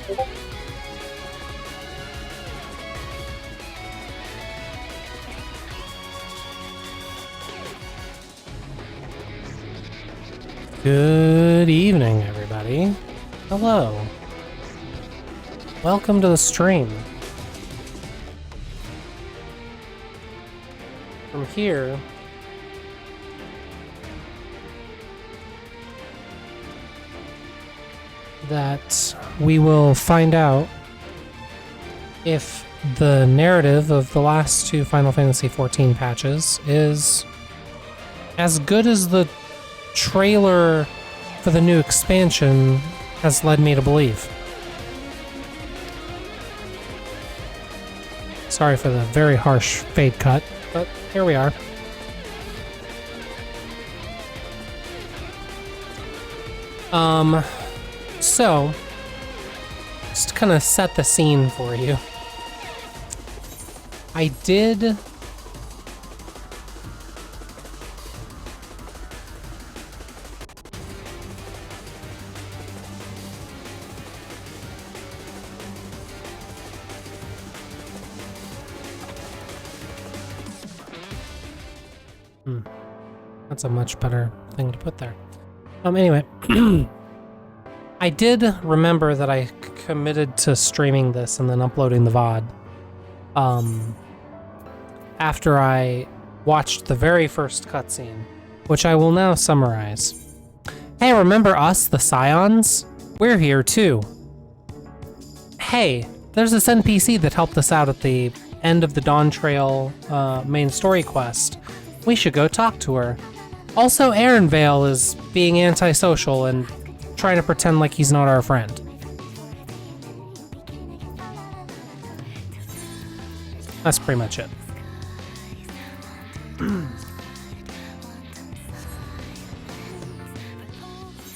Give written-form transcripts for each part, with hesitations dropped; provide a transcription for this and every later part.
Good evening, everybody. Hello. Welcome to the stream. From here, that we will find out if the narrative of the last two Final Fantasy XIV patches is as good as the trailer for the new expansion has led me to believe. Sorry for the very harsh fade cut, but here we are. So, just to kind of set the scene for you, I did That's a much better thing to put there. Anyway, I did remember that I committed to streaming this and then uploading the VOD. After I watched the very first cutscene, which I will now summarize. Hey, remember us, the Scions? We're here too. Hey, there's this NPC that helped us out at the end of the Dawn Trail main story quest. We should go talk to her. Also, Aaron Vale is being antisocial and trying to pretend like he's not our friend. That's pretty much it.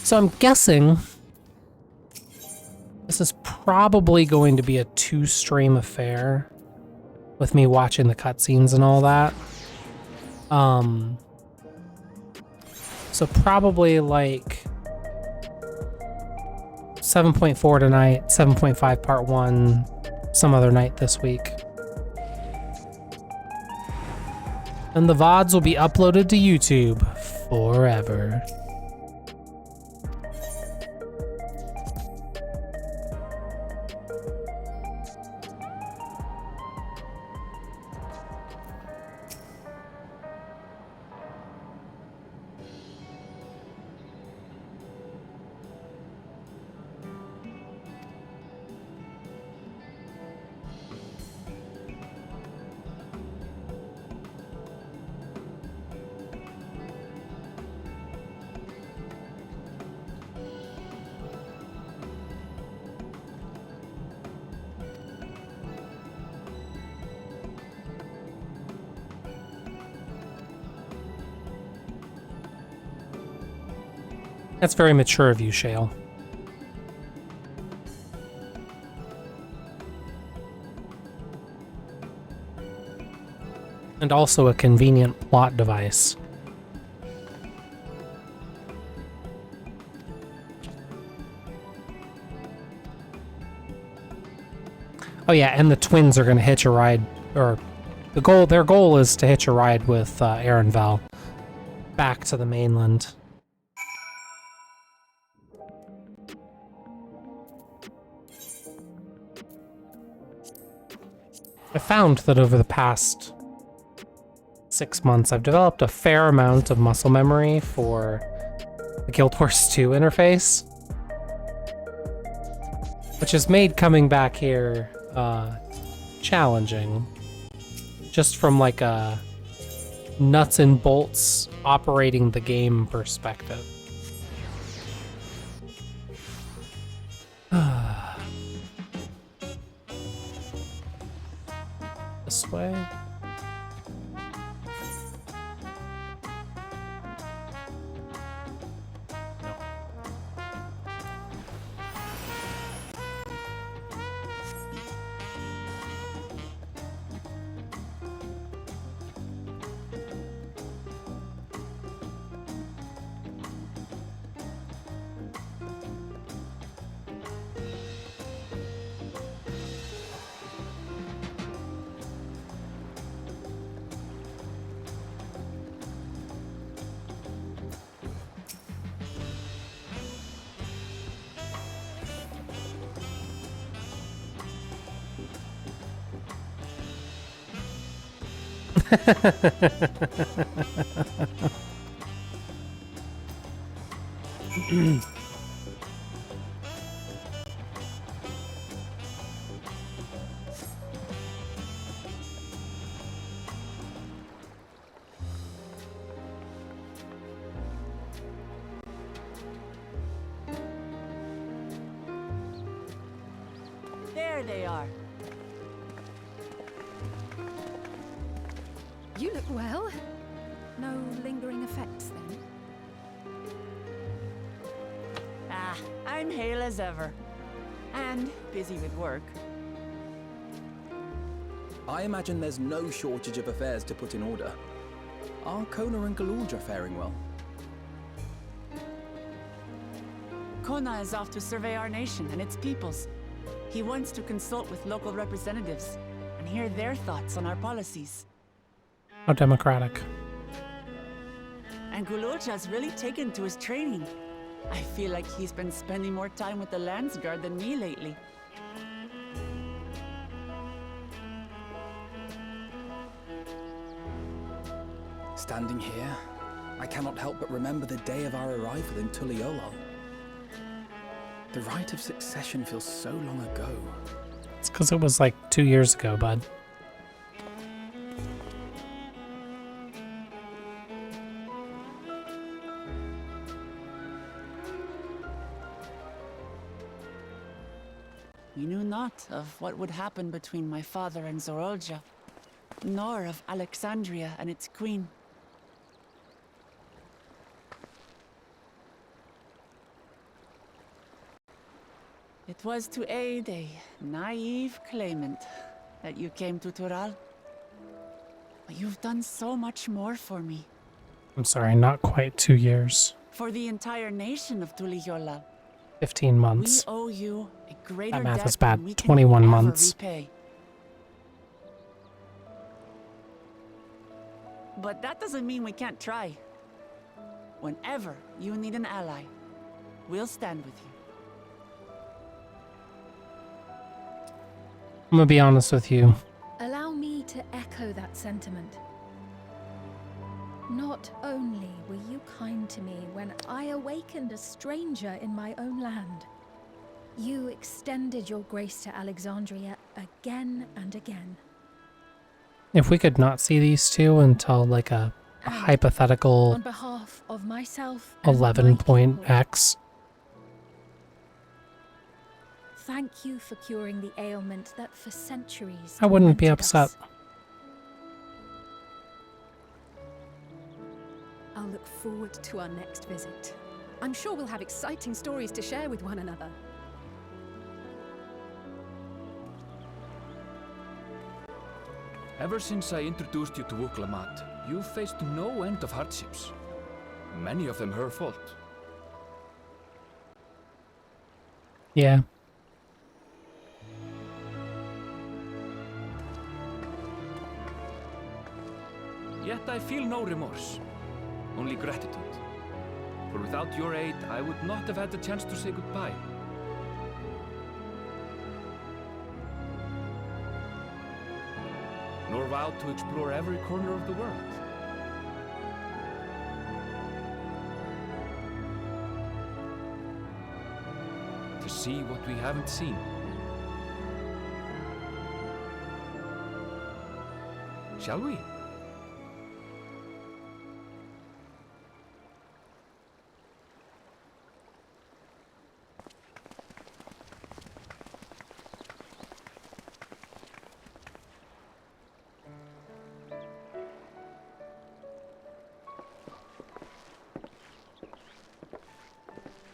So I'm guessing this is probably going to be a two-stream affair with me watching the cutscenes and all that. So probably like 7.4 tonight, 7.5 part 1, some other night this week. And the VODs will be uploaded to YouTube forever. That's very mature of you, Shale. And also a convenient plot device. Oh yeah, and the twins are going to hitch a ride, or their goal is to hitch a ride with Aaron Val back to the mainland. I found that over the past 6 months, I've developed a fair amount of muscle memory for the Guild Wars 2 interface, which has made coming back here challenging, just from like a nuts and bolts operating the game perspective. This way. There they are. You look well. No lingering effects then? Ah, I'm hale as ever. And busy with work. I imagine there's no shortage of affairs to put in order. Are Kona and Galordra faring well? Kona is off to survey our nation and its peoples. He wants to consult with local representatives and hear their thoughts on our policies. How democratic. And Gulorja's really taken to his training. I feel like he's been spending more time with the Landsguard than me lately. Standing here, I cannot help but remember the day of our arrival in Tuliolal. The rite of succession feels so long ago. It's because it was like 2 years ago, bud. We knew not of what would happen between my father and Zorolja, nor of Alexandria and its queen. It was to aid a naive claimant that you came to Tural. But you've done so much more for me. I'm sorry, not quite 2 years. For the entire nation of Tuliyola. 15 months. We owe you a greater That math debt is bad. than we can 21 ever months. repay. But that doesn't mean we can't try. Whenever you need an ally, we'll stand with you. I'm gonna be honest with you. Allow me to echo that sentiment. Not only were you kind to me when I awakened a stranger in my own land, you extended your grace to Alexandria again and again. If we could not see these two until like a And hypothetical on behalf of myself and 11 my point people, X. thank you for curing the ailment that for centuries I wouldn't be tormented upset. us. I'll look forward to our next visit. I'm sure we'll have exciting stories to share with one another. Ever since I introduced you to Wuklamat, you've faced no end of hardships. Many of them her fault. Yeah. Yet I feel no remorse, only gratitude. For without your aid, I would not have had the chance to say goodbye. Nor vowed to explore every corner of the world. To see what we haven't seen. Shall we?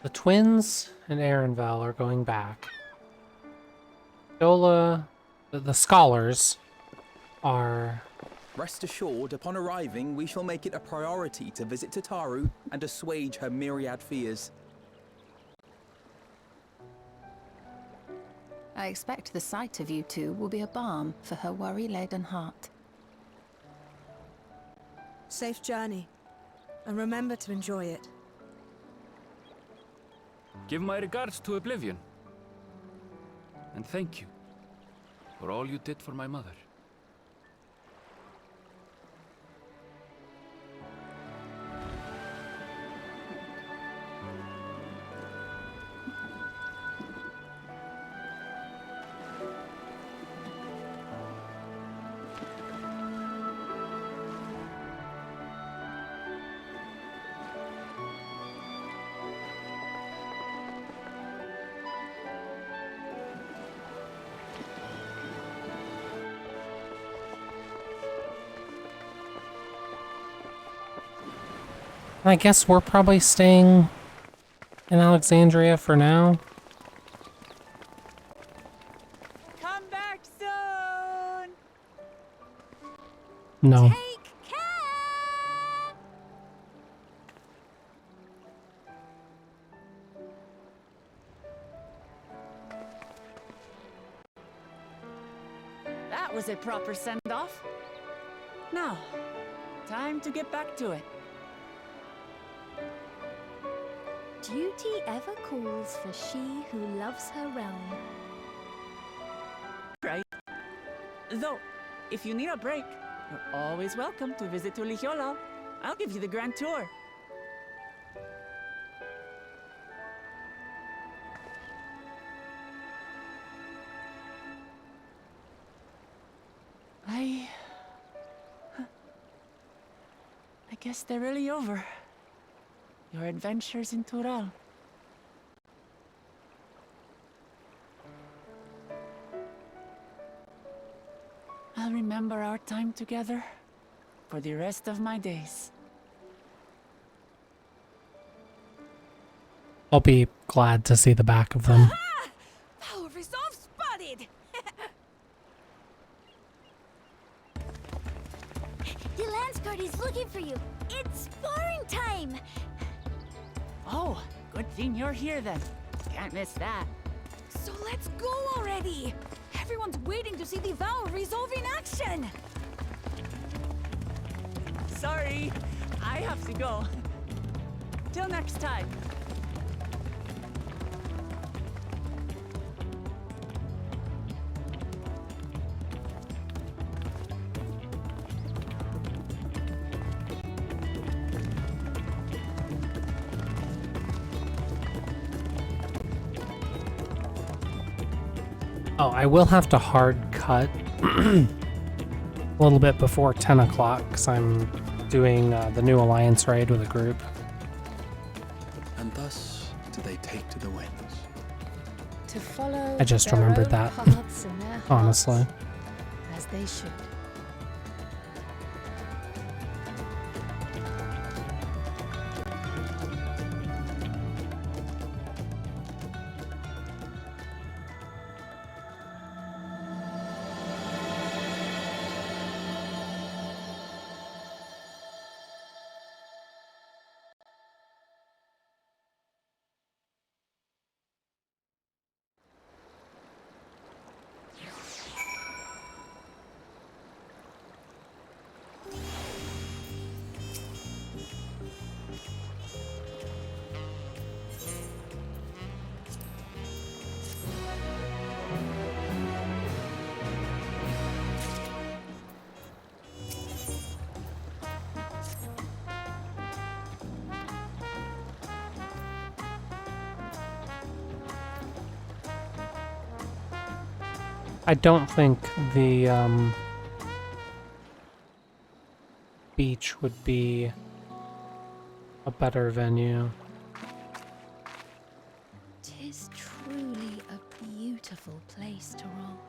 The twins and Aaronval are going back. Dola, the scholars, are... Rest assured, upon arriving, we shall make it a priority to visit Tataru and assuage her myriad fears. I expect the sight of you two will be a balm for her worry-laden heart. Safe journey, and remember to enjoy it. Give my regards to Oblivion. And thank you for all you did for my mother. I guess we're probably staying in Alexandria for now. Come back soon! No. Take care! That was a proper send-off. Now, time to get back to it. Duty ever calls for she who loves her realm. Right. Though, if you need a break, you're always welcome to visit Tulihiolal. I'll give you the grand tour. I guess they're really over. Your adventures in Tural. I'll remember our time together for the rest of my days. I'll be glad to see the back of them. Power resolve spotted! The Lance Guard is looking for you. It's sparring time. Oh, good thing you're here then. Can't miss that. So let's go already! Everyone's waiting to see the vow resolve in action! Sorry, I have to go. Till next time. Oh, I will have to hard cut a little bit before 10 o'clock because I'm doing the new Alliance raid with a group. And thus do they take to the winds. To follow I just their remembered own that, paths in their hearts, honestly. as they should. I don't think the beach would be a better venue. 'Tis truly a beautiful place to roll.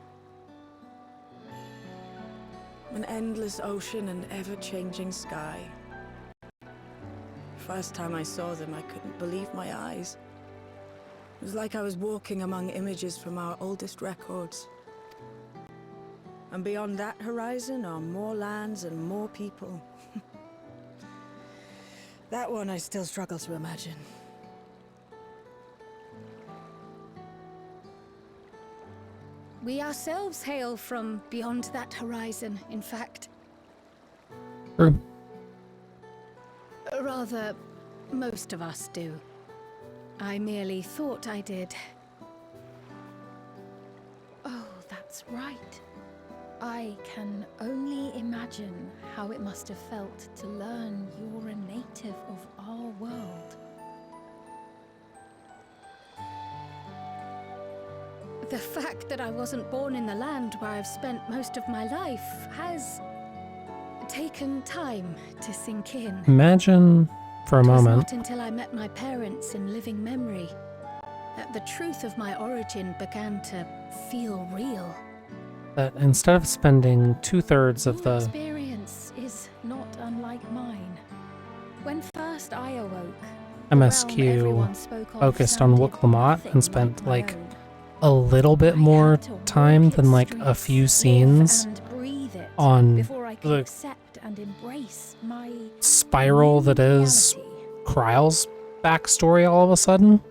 An endless ocean and ever-changing sky. First time I saw them, I couldn't believe my eyes. It was like I was walking among images from our oldest records. And beyond that horizon are more lands and more people. That one I still struggle to imagine. We ourselves hail from beyond that horizon, in fact. True. Rather, most of us do. I merely thought I did. Oh, that's right. I can only imagine how it must have felt to learn you're a native of our world. The fact that I wasn't born in the land where I've spent most of my life has taken time to sink in. Imagine for a It was moment not until I met my parents in living memory that the truth of my origin began to feel real. that instead of spending 2/3 of Your the experience is not unlike mine. When first I awoke, the realm MSQ everyone spoke of focused on sounded Wuklamot nothing and spent like my like own. a little bit I more had to time walk than its like a streets, few live scenes and breathe it on before I could the accept and embrace my spiral new that is reality. Kryle's backstory all of a sudden.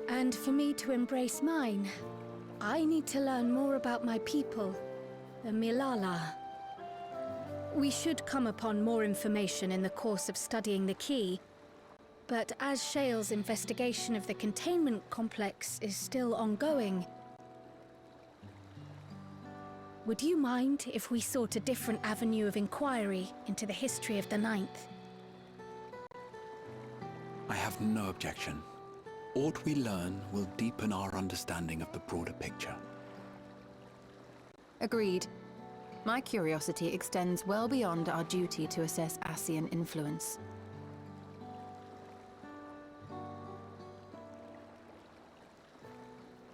And for me to embrace mine, I need to learn more about my people, the Milala. We should come upon more information in the course of studying the key, but as Shale's investigation of the containment complex is still ongoing, would you mind if we sought a different avenue of inquiry into the history of the Ninth? I have no objection. Aught we learn will deepen our understanding of the broader picture. Agreed. My curiosity extends well beyond our duty to assess Ascian influence.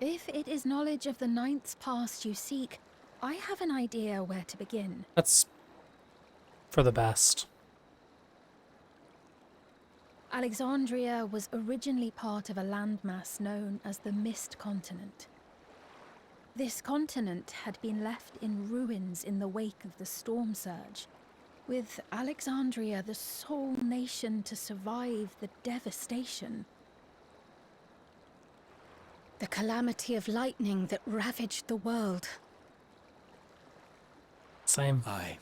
If it is knowledge of the Ninth's past you seek, I have an idea where to begin. That's for the best. Alexandria was originally part of a landmass known as the Mist Continent. This continent had been left in ruins in the wake of the storm surge, with Alexandria the sole nation to survive the devastation. The calamity of lightning that ravaged the world. Same. Aye.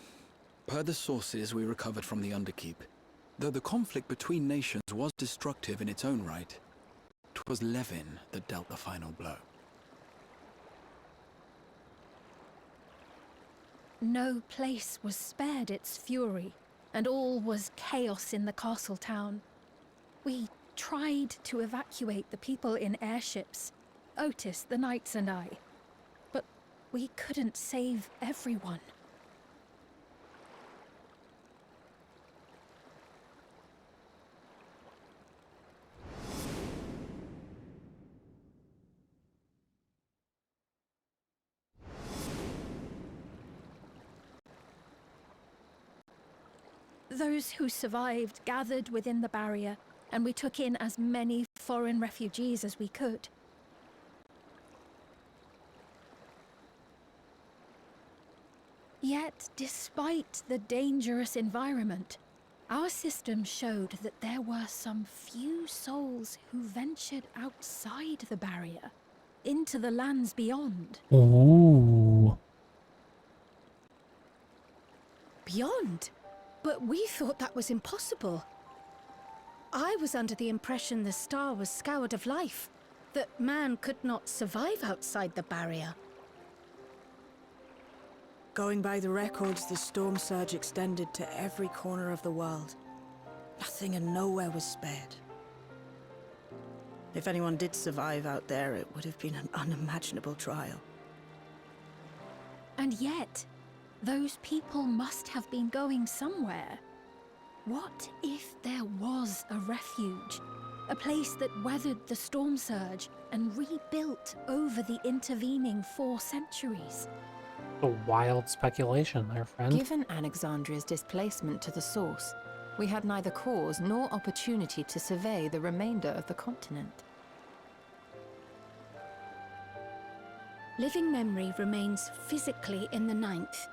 Per the sources we recovered from the Underkeep, though the conflict between nations was destructive in its own right, it was Levin that dealt the final blow. No place was spared its fury, and all was chaos in the castle town. We tried to evacuate the people in airships, Otis, the knights and I, but we couldn't save everyone. Those who survived gathered within the barrier, and we took in as many foreign refugees as we could. Yet, despite the dangerous environment, our system showed that there were some few souls who ventured outside the barrier, into the lands beyond. Ooh. Beyond? But we thought that was impossible. I was under the impression the star was scoured of life, that man could not survive outside the barrier. Going by the records, the storm surge extended to every corner of the world. Nothing and nowhere was spared. If anyone did survive out there, it would have been an unimaginable trial. And yet, those people must have been going somewhere. What if there was a refuge? A place that weathered the storm surge and rebuilt over the intervening 4 centuries? A wild speculation there, friend. Given Alexandria's displacement to the source, we had neither cause nor opportunity to survey the remainder of the continent. Living memory remains physically in the Ninth.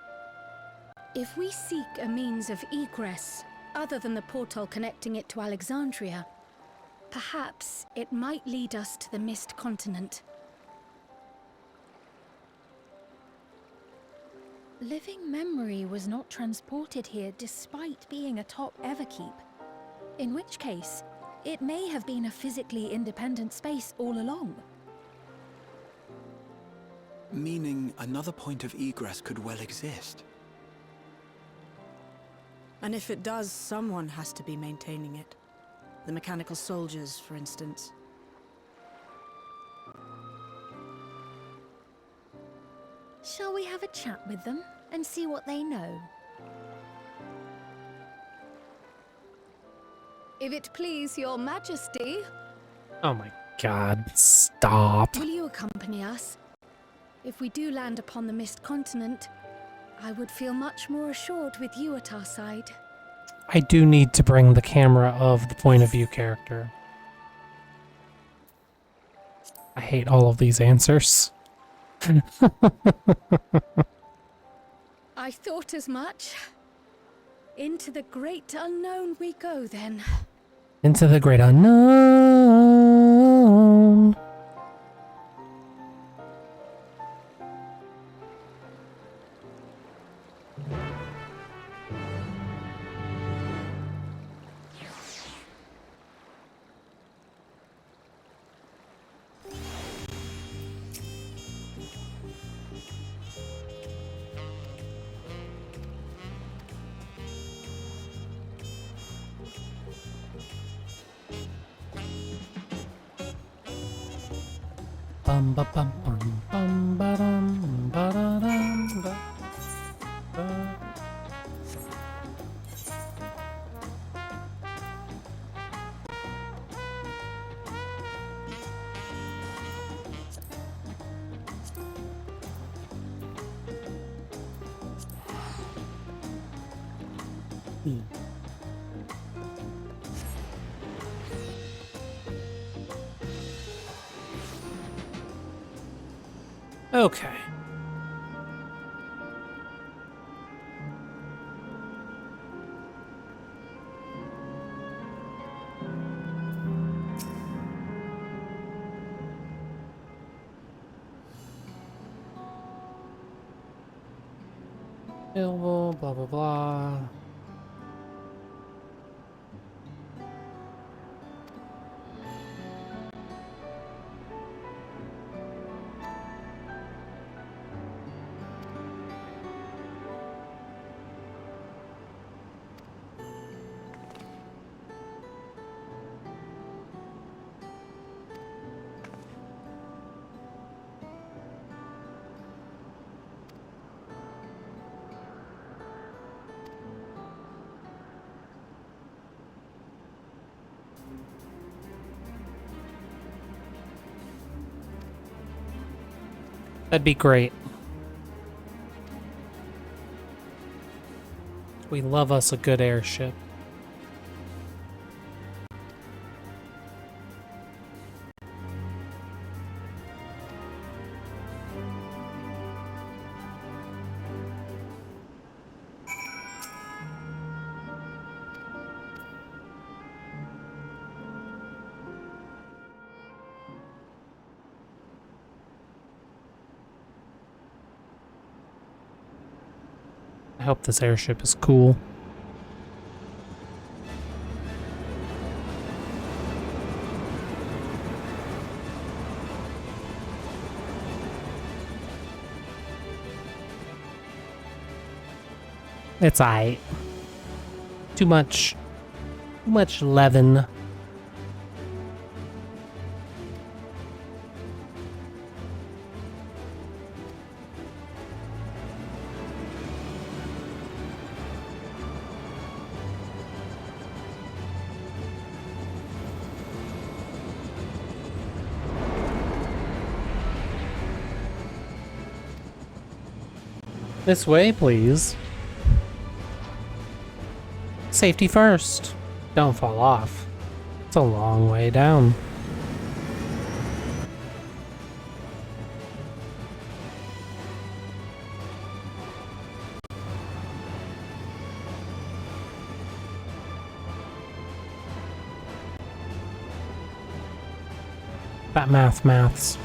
If we seek a means of egress, other than the portal connecting it to Alexandria, perhaps it might lead us to the Mist Continent. Living memory was not transported here despite being a top Everkeep. In which case, it may have been a physically independent space all along. Meaning another point of egress could well exist. And if it does, someone has to be maintaining it. The mechanical soldiers, for instance. Shall we have a chat with them and see what they know? If it please your majesty, Oh my god, stop. will you accompany us? If we do land upon the Mist Continent, I would feel much more assured with you at our side. I do need to bring the camera of the point of view character. I hate all of these answers. I thought as much. Into the great unknown we go then. Into the great unknown. Bum ba bum bum bum ba dum ba da dum ba. Okay. Available, blah blah blah. That'd be great. We love us a good airship. I hope this airship is cool. It's aight. Too much leaven. This way, please. Safety first. Don't fall off. It's a long way down. That maths.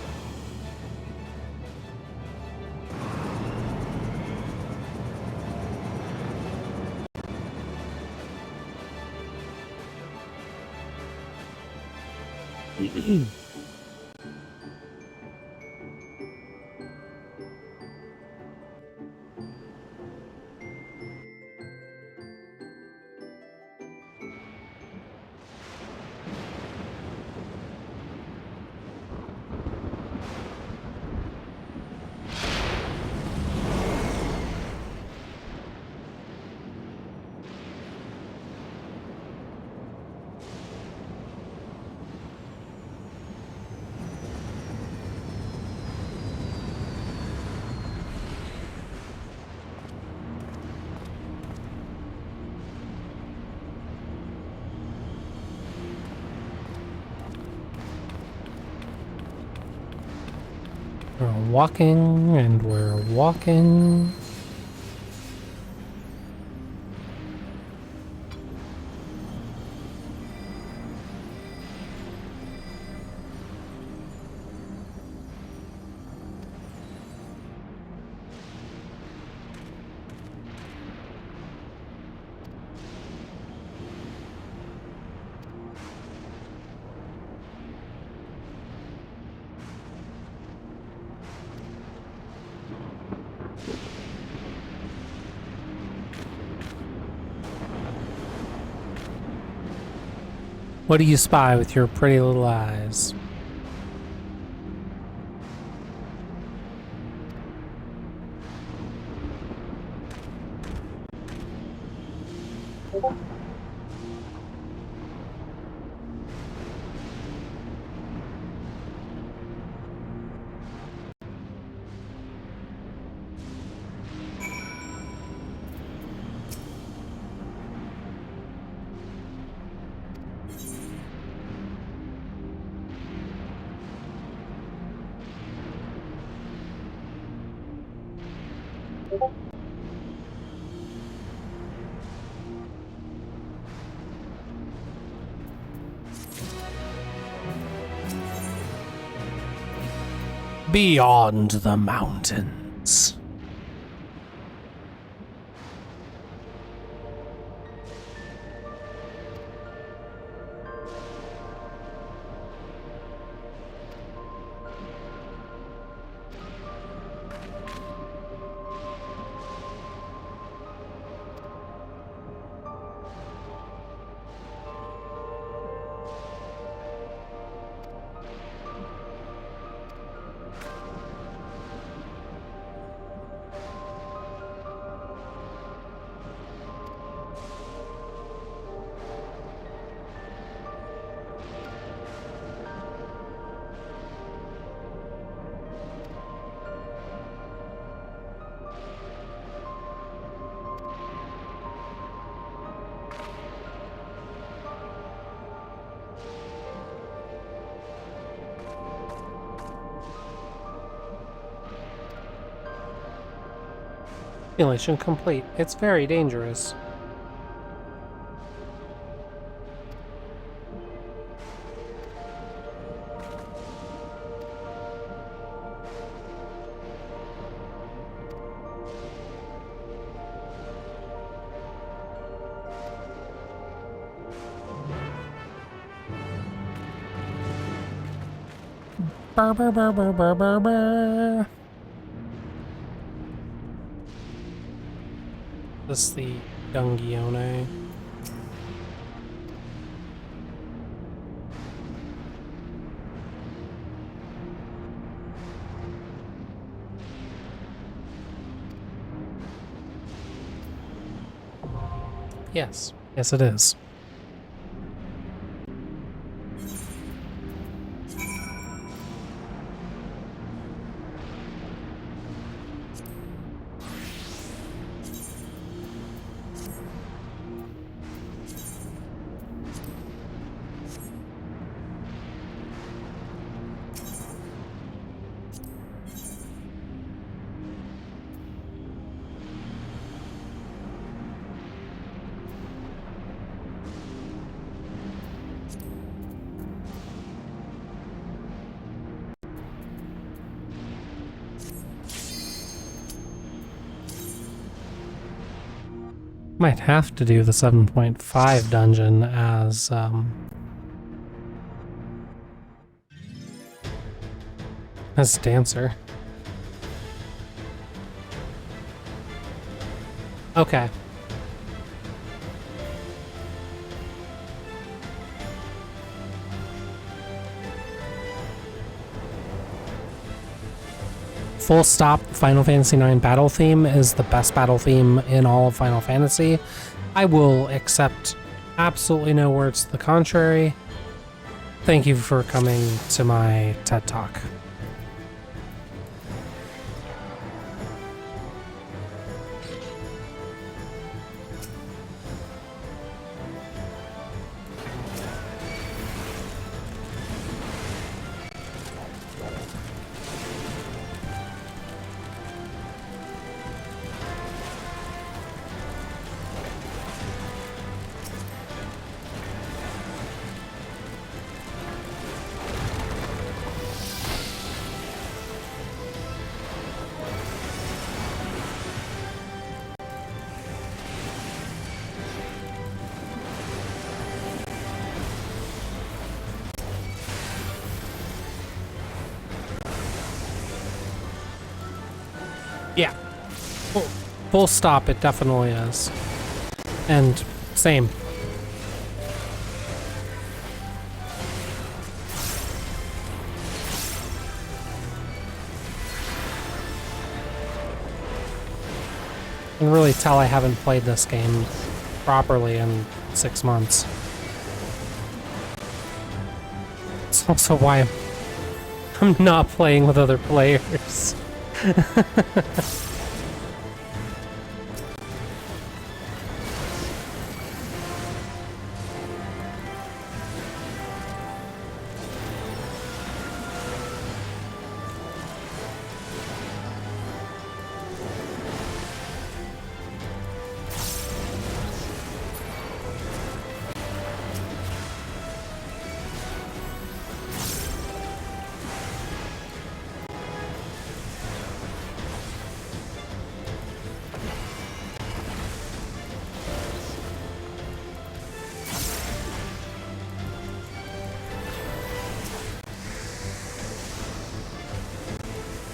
We're walking and we're walking. What do you spy with your pretty little eyes? Beyond the mountains. Simulation complete. It's very dangerous. Burr, burr, burr, burr, burr, burr, burr. This is the Dungione. Yes. Yes, it is. Might have to do the 7.5 dungeon as dancer. Okay. Full stop, Final Fantasy IX battle theme is the best battle theme in all of Final Fantasy. I will accept absolutely no words to the contrary. Thank you for coming to my TED Talk. Yeah. Full stop, it definitely is. And same. You can really tell I haven't played this game properly in 6 months. It's also why I'm not playing with other players.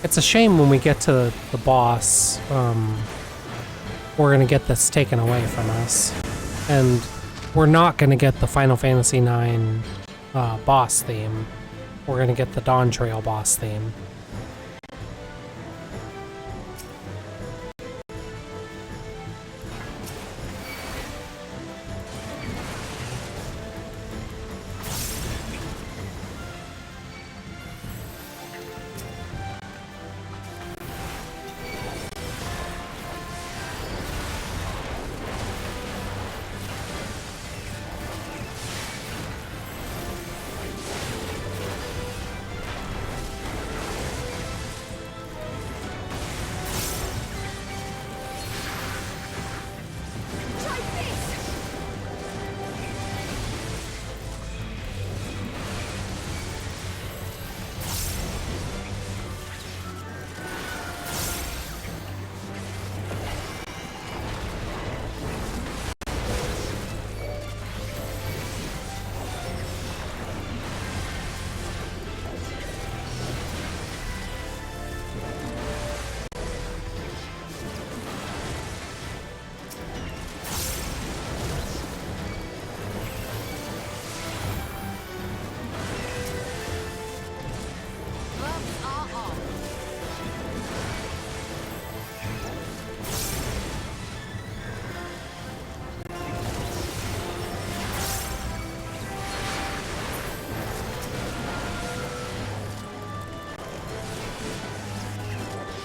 It's a shame when we get to the boss, we're gonna get this taken away from us. And we're not gonna get the Final Fantasy IX boss theme. We're gonna get the Dawn Trail boss theme.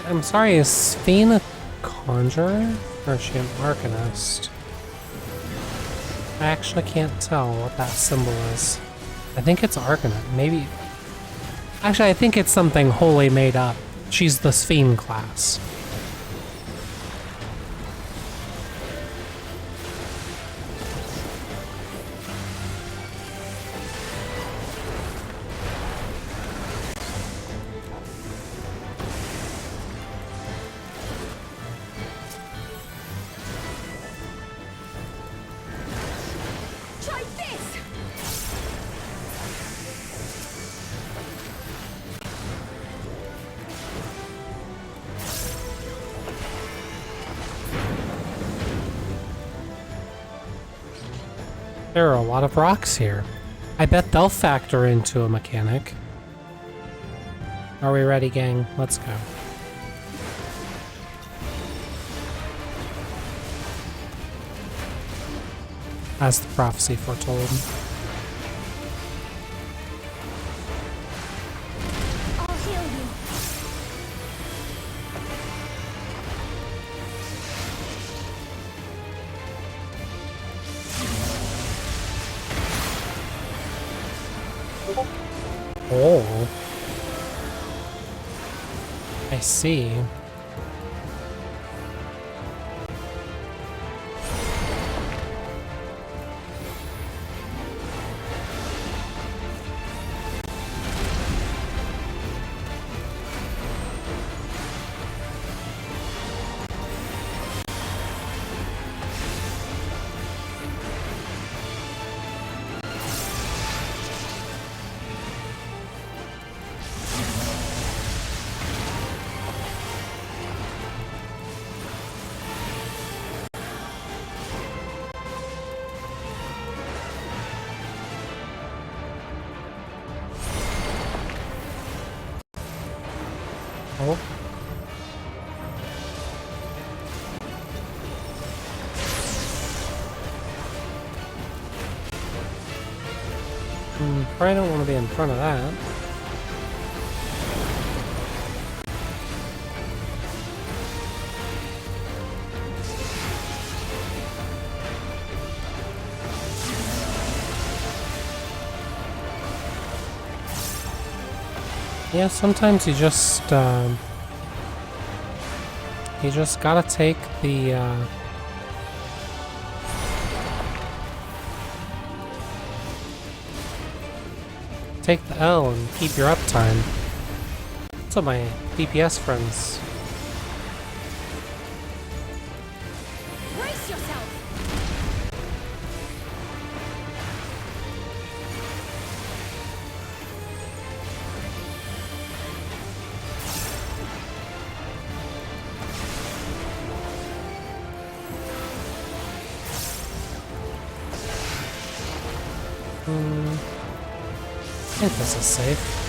I'm sorry, is Sphene a conjurer? Or is she an arcanist? I actually can't tell what that symbol is. I think it's arcanist. Maybe... Actually, I think it's something wholly made up. She's the Sphene class. There are a lot of rocks here. I bet they'll factor into a mechanic. Are we ready, gang? Let's go. As the prophecy foretold. I'll heal you. Oh. I see. Oh. Probably don't want to be in front of that. Yeah, sometimes you just gotta take the take the L and keep your uptime. That's what my DPS friends. Brace yourself! I think this is safe.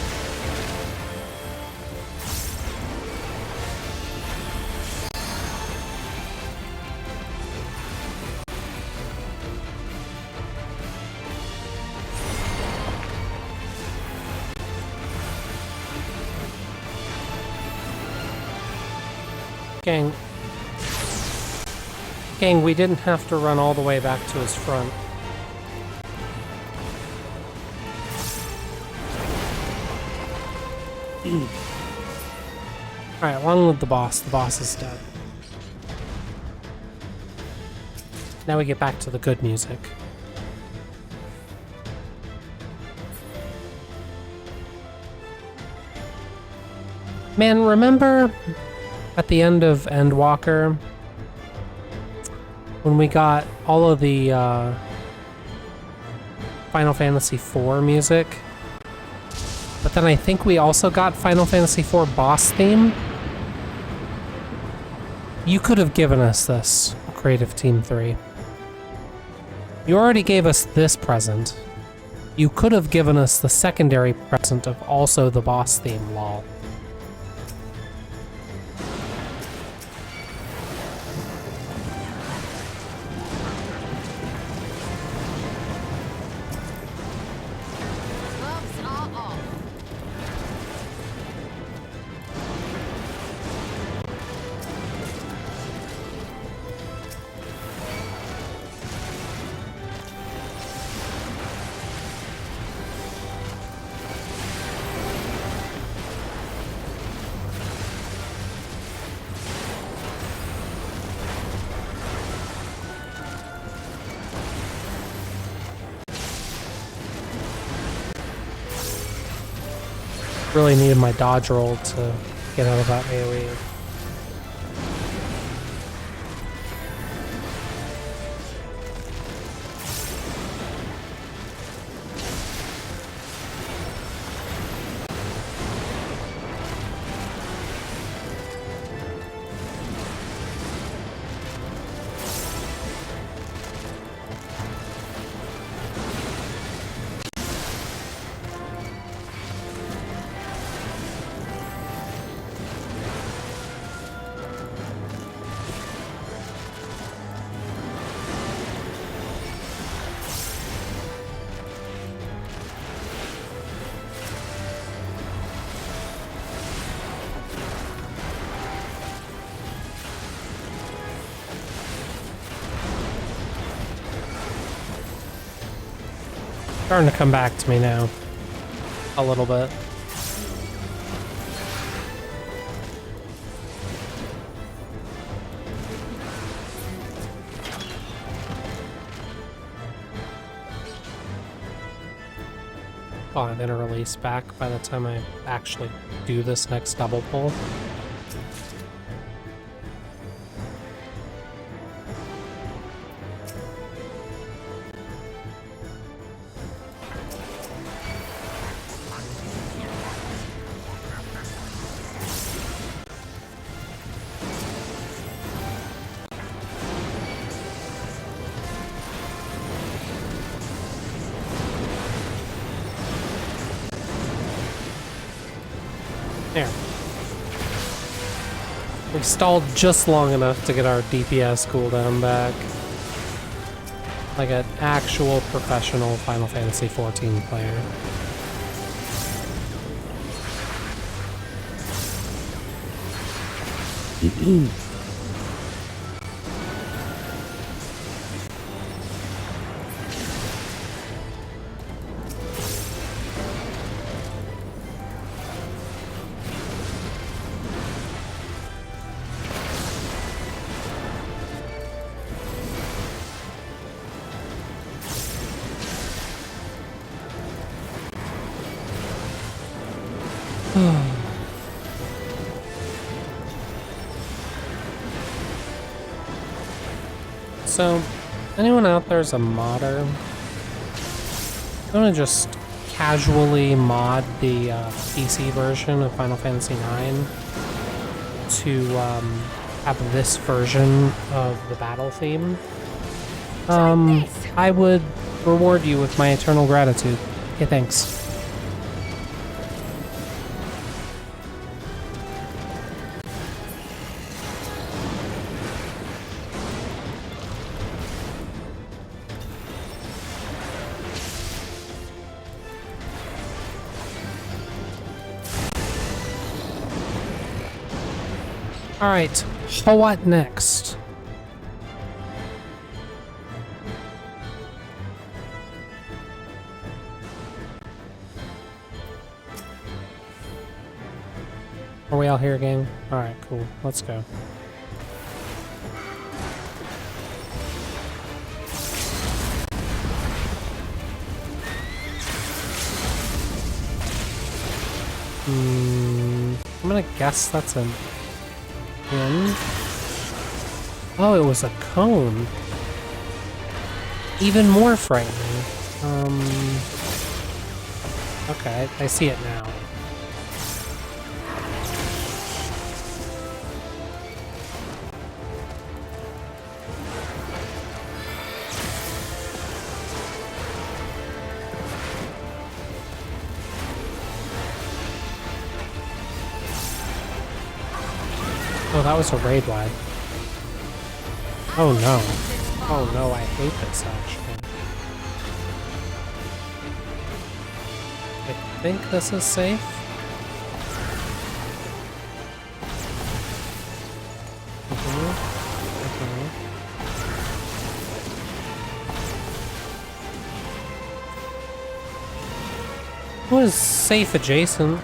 Gang, we didn't have to run all the way back to his front. Alright, long live the boss. The boss is dead. Now we get back to the good music. Man, remember at the end of Endwalker when we got all of the Final Fantasy IV music? But then I think we also got Final Fantasy IV boss theme. You could have given us this, Creative Team 3. You already gave us this present. You could have given us the secondary present of also the boss theme, lol. Really needed my dodge roll to get out of that AoE. Starting to come back to me now. A little bit. Oh, I'm gonna release back by the time I actually do this next double pull. There. We stalled just long enough to get our DPS cooldown back. Like an actual professional Final Fantasy XIV player. So, anyone out there is a modder? I'm gonna just casually mod the PC version of Final Fantasy IX to have this version of the battle theme. I would reward you with my eternal gratitude. Okay, thanks. Alright, what next? Are we all here, gang? Alright, cool. Let's go. I'm gonna guess that's an inn. Oh, it was a cone. Even more frightening. Okay, I see it now. Oh, that was a raid wide. Oh no. Oh no, I hate this actually. I think this is safe. It was safe adjacent.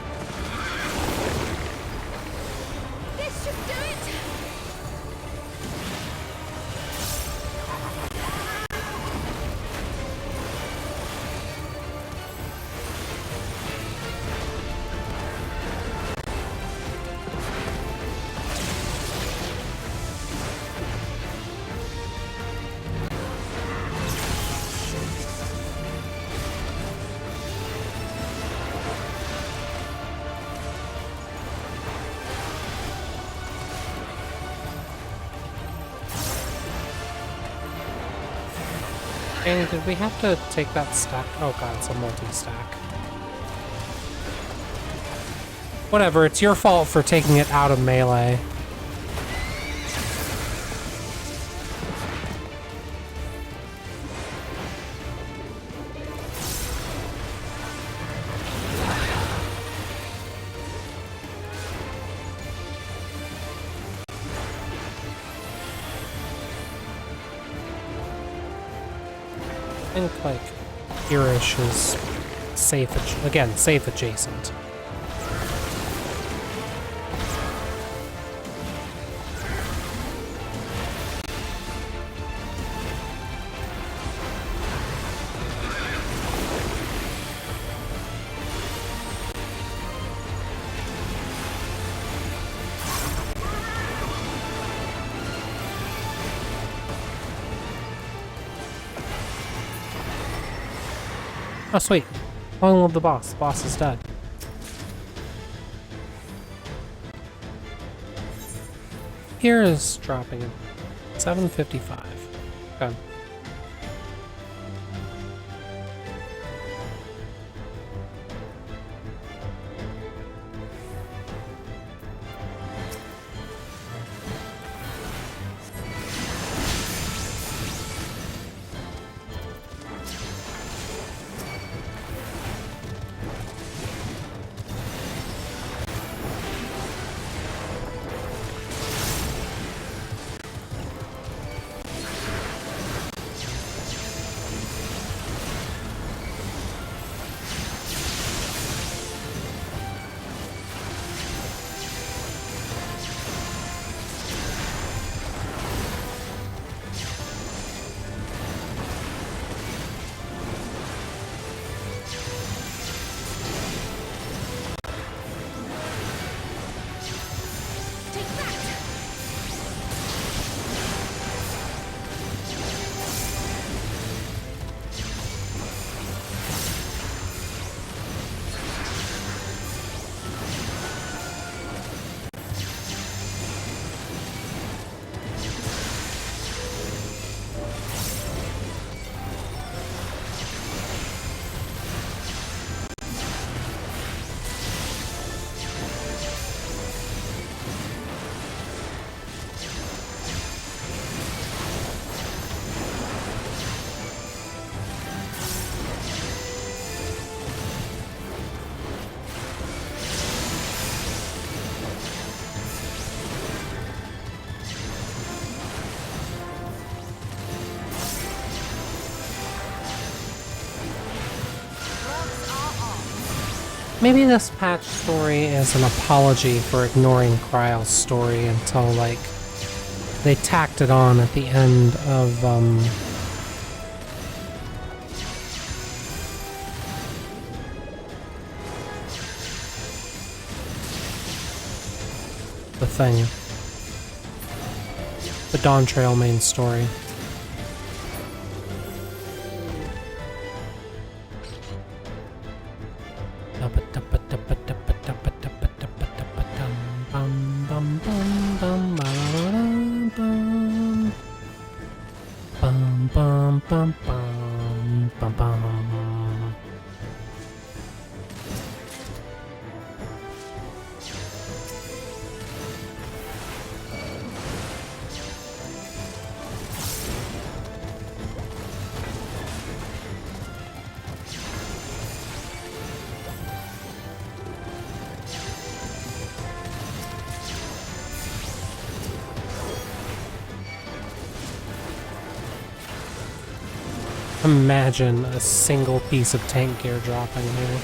Dang, did we have to take that stack? Oh god, it's a multi-stack. Whatever, it's your fault for taking it out of melee. I think, like, Irish is safe, again, safe adjacent. Oh, sweet. Long live the boss. The boss is dead. Here is dropping at 755. Okay. Maybe this patch story is an apology for ignoring Kryle's story until, like, they tacked it on at the end of, the thing. The Dawn Trail main story. Imagine a single piece of tank gear dropping here.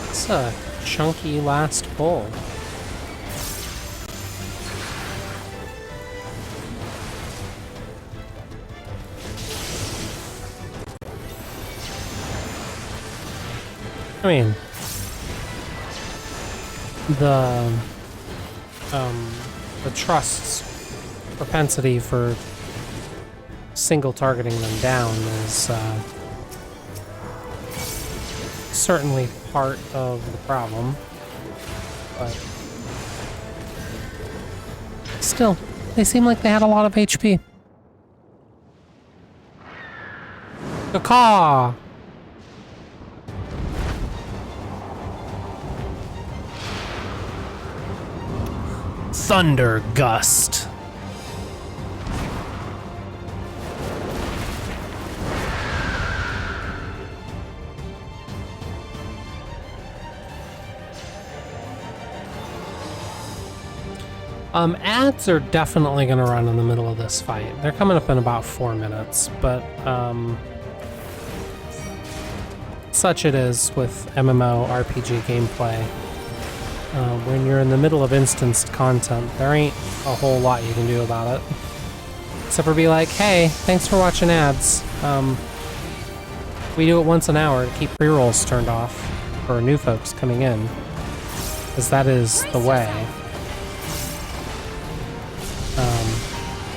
It's a chunky last pull. I mean, the Trust's propensity for single targeting them down is certainly part of the problem, but still, they seem like they had a lot of HP. Caw! Thunder Gust. Ads are definitely going to run in the middle of this fight. They're coming up in about 4 minutes, but such it is with MMO RPG gameplay. When you're in the middle of instanced content, there ain't a whole lot you can do about it. Except for be like, hey, thanks for watching ads. We do it once an hour to keep pre-rolls turned off for new folks coming in, because that is the way.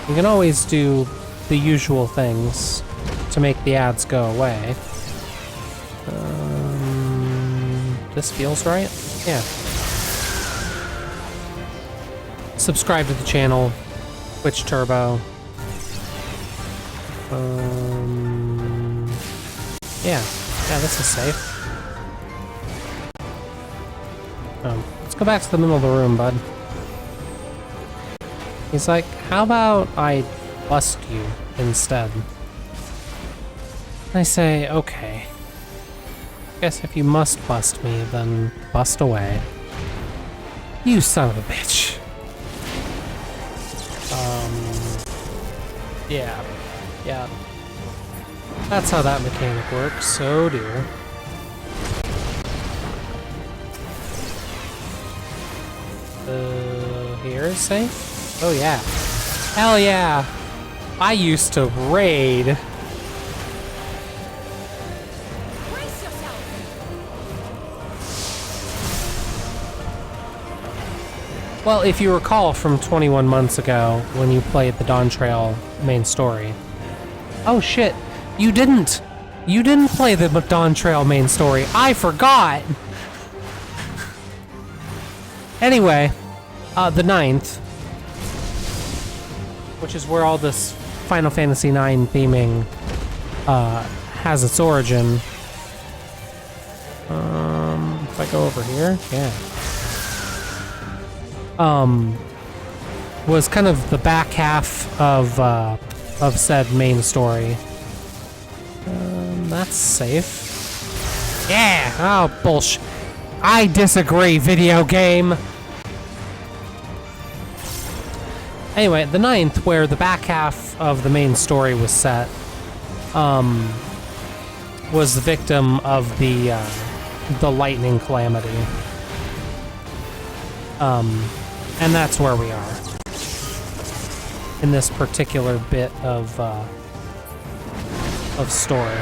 You can always do the usual things to make the ads go away. This feels right? Yeah. Subscribe to the channel, Twitch Turbo. Yeah, this is safe. Let's go back to the middle of the room, bud. He's like, how about I bust you instead? I say, okay. Guess if you must bust me, then bust away. You son of a bitch. Yeah. That's how that mechanic works. Oh dear. Here is safe? Oh yeah. Hell yeah! I used to raid. Brace yourself! Well, if you recall from 21 months ago when you played the Dawn Trail main story. Oh shit, you didn't play the Dawn Trail main story. I forgot! Anyway, the 9th, which is where all this Final Fantasy IX theming has its origin. If I go over here, yeah. Was kind of the back half of said main story. That's safe. Yeah! Oh, bullshit. I disagree, video game! Anyway, the 9th, where the back half of the main story was set, was the victim of the lightning calamity. And that's where we are. In this particular bit of story.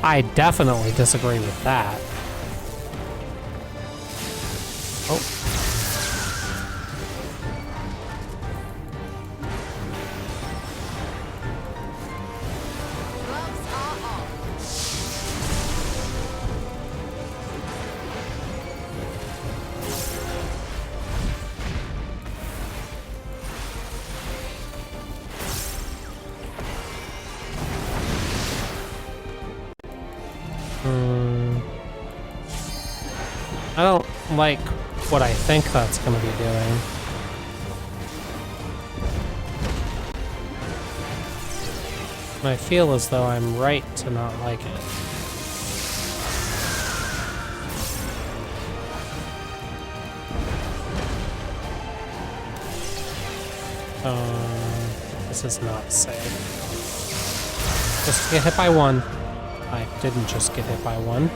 I definitely disagree with that. Oh. I don't like what I think that's going to be doing. And I feel as though I'm right to not like it. This is not safe. Just get hit by one. I didn't just get hit by one.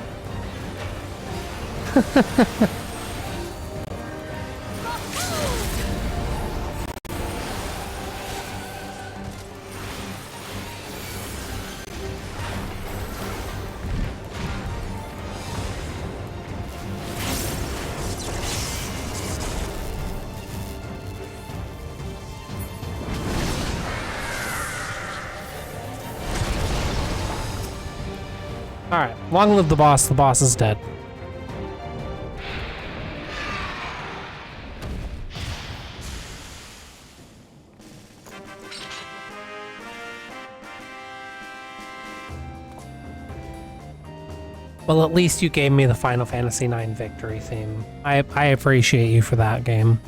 Alright, long live the boss is dead. Well, at least you gave me the Final Fantasy IX victory theme. I appreciate you for that, game.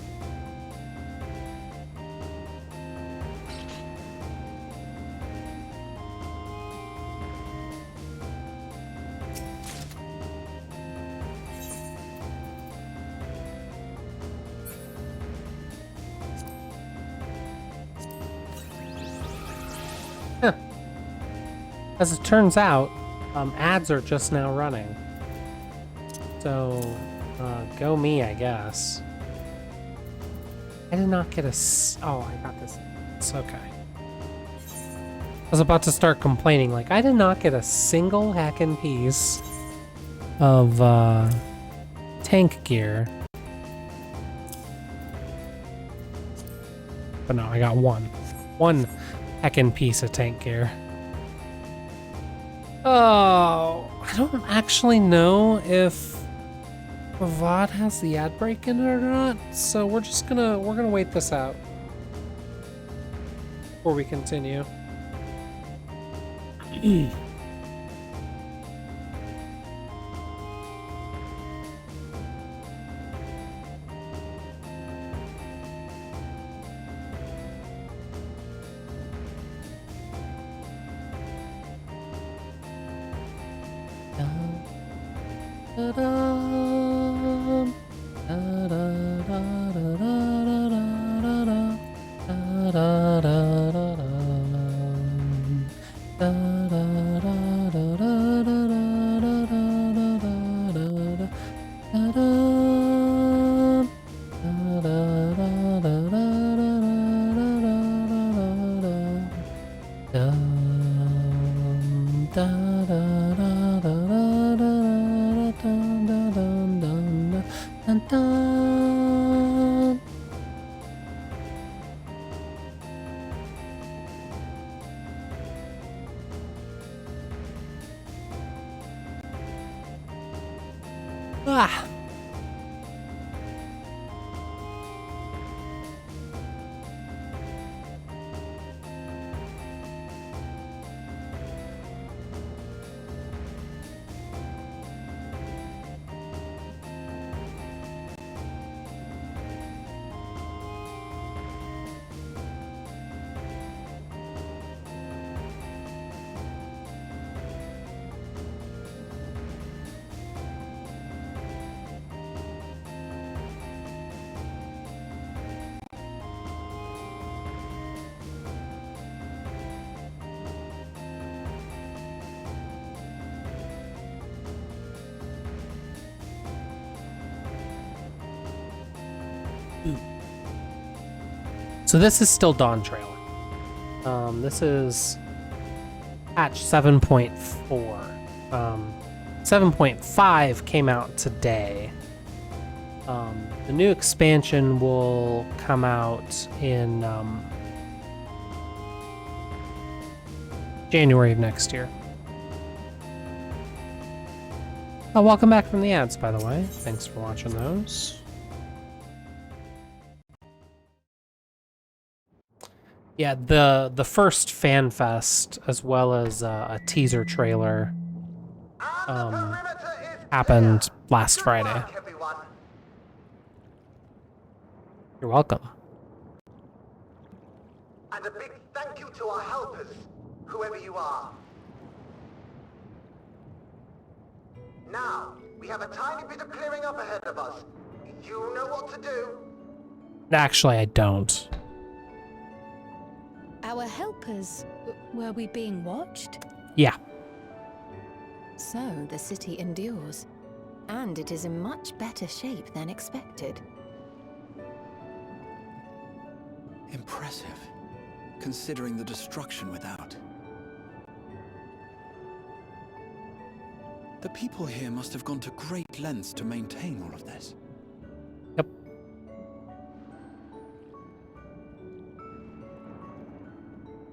Huh. As it turns out, ads are just now running. So, go me, I guess. I did not get oh, I got this. It's okay. I was about to start complaining, like, I did not get a single heckin' piece of, tank gear. But no, I got one. One heckin' piece of tank gear. Oh, I don't actually know if VOD has the ad break in it or not, so we're gonna wait this out before we continue. Dum, da, da, da, da, da, da, dum, da, dum, dum, da, dun, dun. Ah. So this is still Dawn Trailer. This is patch 7.4. 7.5 came out today. The new expansion will come out in January of next year. Oh, welcome back from the ads, by the way. Thanks for watching those. Yeah, the first fan fest, as well as a teaser trailer, happened last Friday. You're welcome. And a big thank you to our helpers, whoever you are. Now, we have a tiny bit of clearing up ahead of us. You know what to do. Actually, I don't. Our helpers, were we being watched? Yeah. So, the city endures. And it is in much better shape than expected. Impressive, considering the destruction without. The people here must have gone to great lengths to maintain all of this. Yep.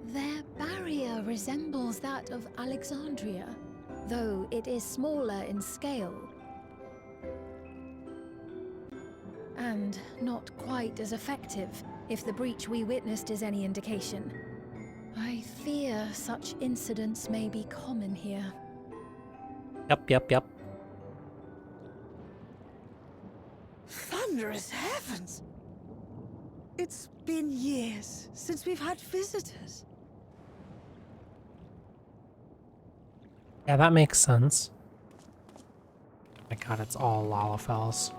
Their barrier resembles that of Alexandria, though it is smaller in scale. And not quite as effective, if the breach we witnessed is any indication. I fear such incidents may be common here. Yep. Thunderous heavens! It's been years since we've had visitors. Yeah, that makes sense. Oh my god, it's all Lalafels.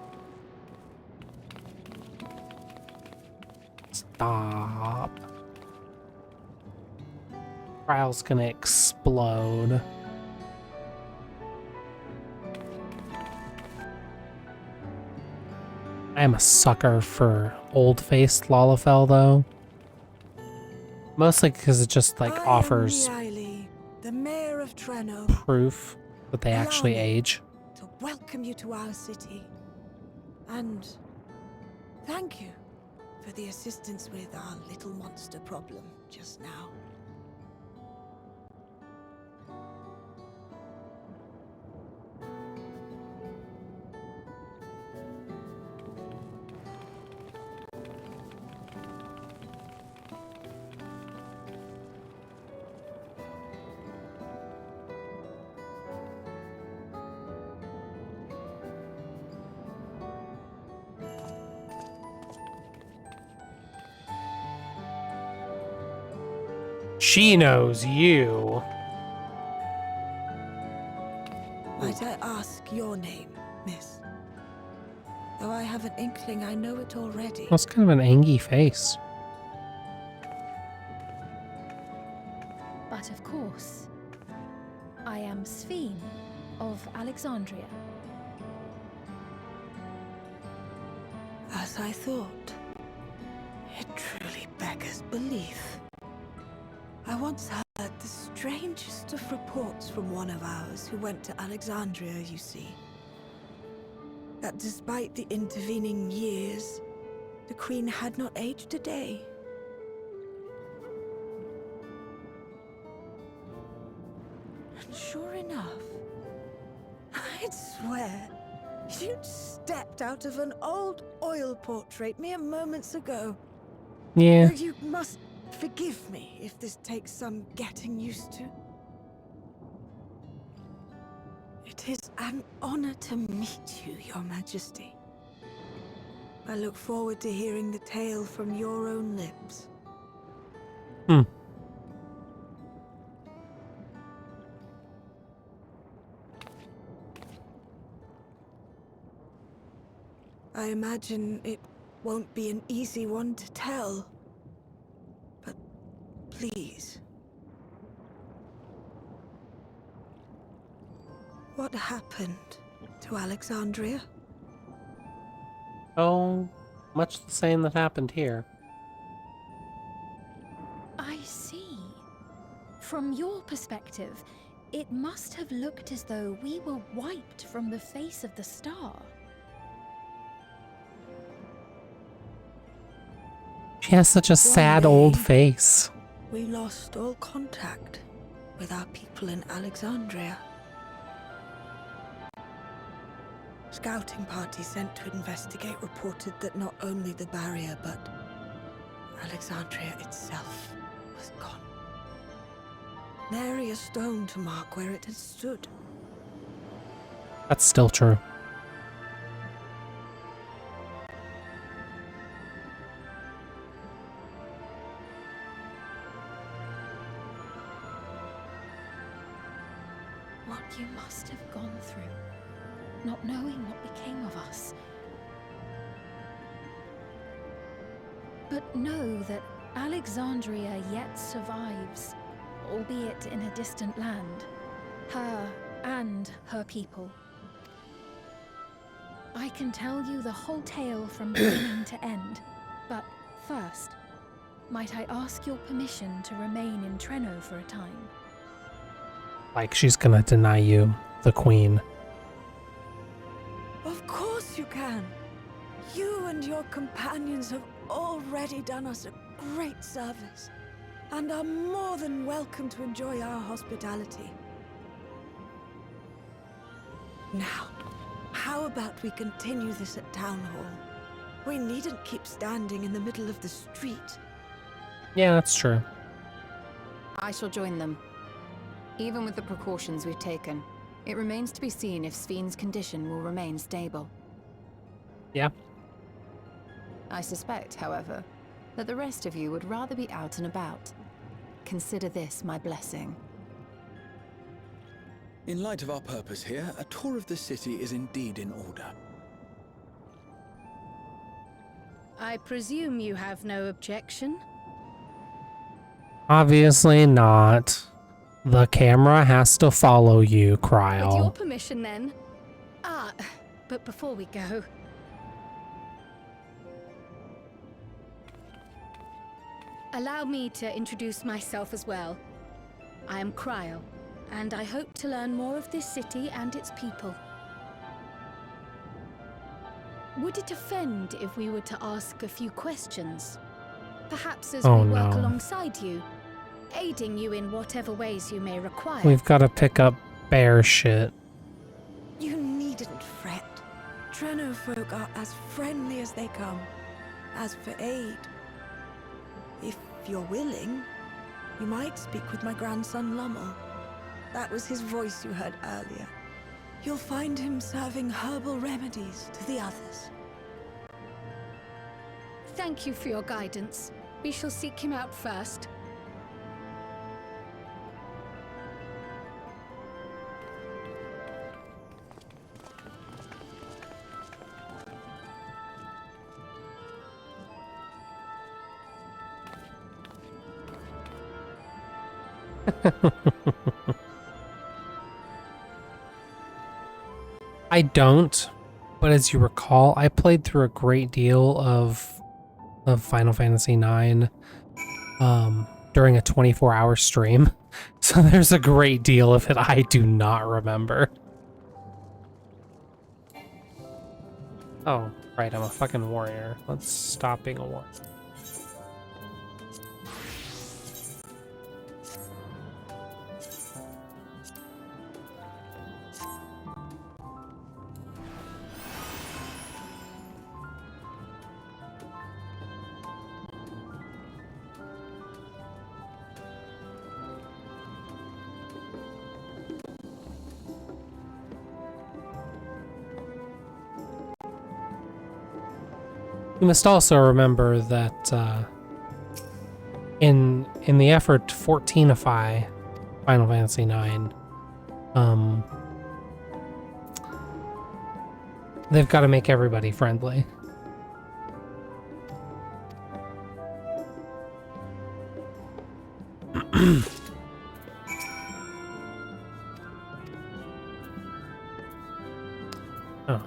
Stop. Trial's gonna explode. I am a sucker for old-faced Lalafell, though. Mostly because it just, like, offers the mayor of Treno, proof that they actually age. to welcome you to our city. And thank you for the assistance with our little monster problem just now. She knows you. Might I ask your name, miss? Though I have an inkling I know it already. That's kind of an angry face. But of course, I am Sphene of Alexandria. As I thought. It truly beggars belief. I once heard heard the strangest of reports from one of ours who went to Alexandria, you see. That despite the intervening years, the Queen had not aged a day. And sure enough, I'd swear, you'd stepped out of an old oil portrait mere moments ago. Yeah. You must forgive me if this takes some getting used to. It is an honor to meet you, Your Majesty. I look forward to hearing the tale from your own lips. I imagine it won't be an easy one to tell. But please. What happened to Alexandria? Oh, much the same that happened here. I see. From your perspective, it must have looked as though we were wiped from the face of the star. She has such a sad old face. We lost all contact with our people in Alexandria. Scouting party sent to investigate reported that not only the barrier, but Alexandria itself was gone. Nary a stone to mark where it had stood. That's still true. What you must have gone through, not knowing what became of us. But know that Alexandria yet survives, albeit in a distant land. Her and her people. I can tell you the whole tale from beginning to end, but first, might I ask your permission to remain in Treno for a time? Like she's gonna deny you, the Queen. Of course you can. You and your companions have already done us a great service, and are more than welcome to enjoy our hospitality. Now, how about we continue this at Town Hall? We needn't keep standing in the middle of the street. Yeah, that's true. I shall join them. Even with the precautions we've taken, it remains to be seen if Sven's condition will remain stable. Yeah. I suspect, however, that the rest of you would rather be out and about. Consider this my blessing. In light of our purpose here, a tour of the city is indeed in order. I presume you have no objection? Obviously not. The camera has to follow you, With your Kryl. permission, then. But before we go... Allow me to introduce myself as well. I am Kryl, and I hope to learn more of this city and its people. Would it offend if we were to ask a few questions? Perhaps as we work alongside you, aiding you in whatever ways you may require. We've got to pick up bear shit. You needn't fret. Treno folk are as friendly as they come. As for aid, if you're willing, you might speak with my grandson Lummel. That was his voice you heard earlier. You'll find him serving herbal remedies to the others. Thank you for your guidance. We shall seek him out first. I don't, but as you recall, I played through a great deal of Final Fantasy IX during a 24-hour stream. So there's a great deal of it I do not remember. Oh, right, I'm a fucking warrior. Let's stop being a warrior. You must also remember that in the effort to 14ify Final Fantasy IX, they've got to make everybody friendly. Oh.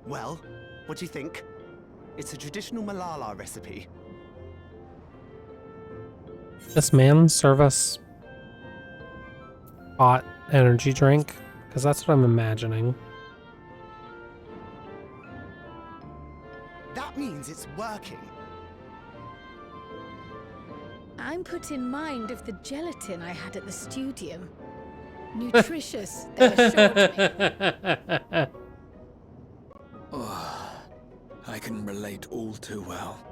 Well, what do you think? It's a traditional Malala recipe. This man serve us hot energy drink? Because that's what I'm imagining. That means it's working. I'm put in mind of the gelatin I had at the studio. Nutritious, they assured me. Oh, I can relate all too well.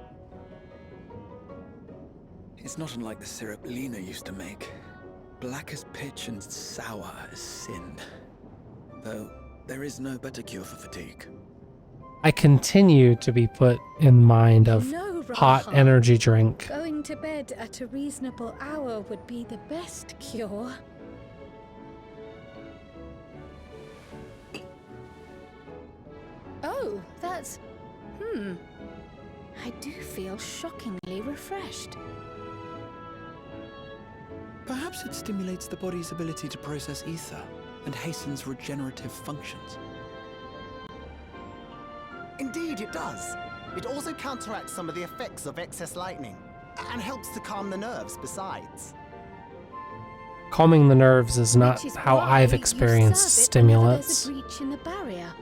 It's not unlike the syrup Lena used to make. Black as pitch and sour as sin. Though, there is no better cure for fatigue. I continue to be put in mind of No, hot Raha. energy drink. Going to bed at a reasonable hour would be the best cure. Oh, that's... I do feel shockingly refreshed. Perhaps it stimulates the body's ability to process ether and hastens regenerative functions. Indeed, it does. It also counteracts some of the effects of excess lightning, and helps to calm the nerves besides. Calming the nerves is not Which is how why I've you experienced serve it whenever there's stimulants. a breach in the barrier.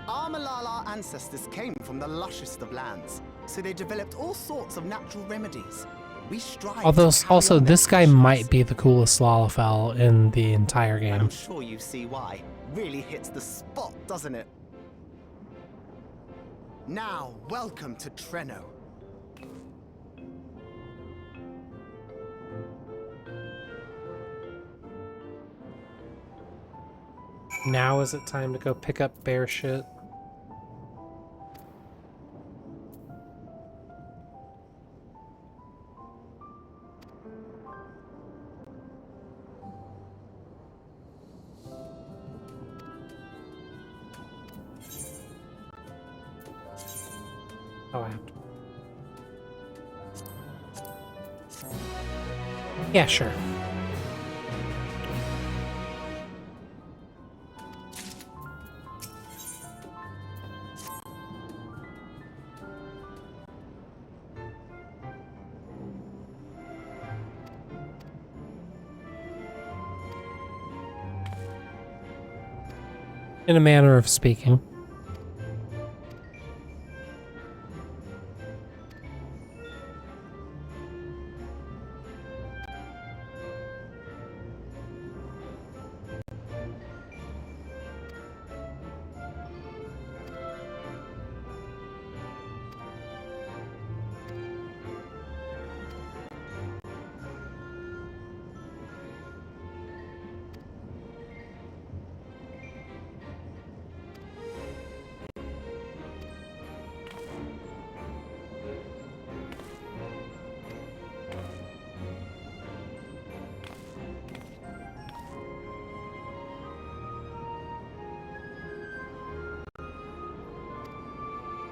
Our Malala ancestors came from the lushest of lands, so they developed all sorts of natural remedies. We strive Although, to carry also, on their this guy traditions. might be the coolest Lalafell in the entire And I'm game. sure you see why. Really hits the spot, doesn't it? Now, welcome to Treno. Now is it time to go pick up bear shit? Oh, I have to. Yeah, sure. In a manner of speaking.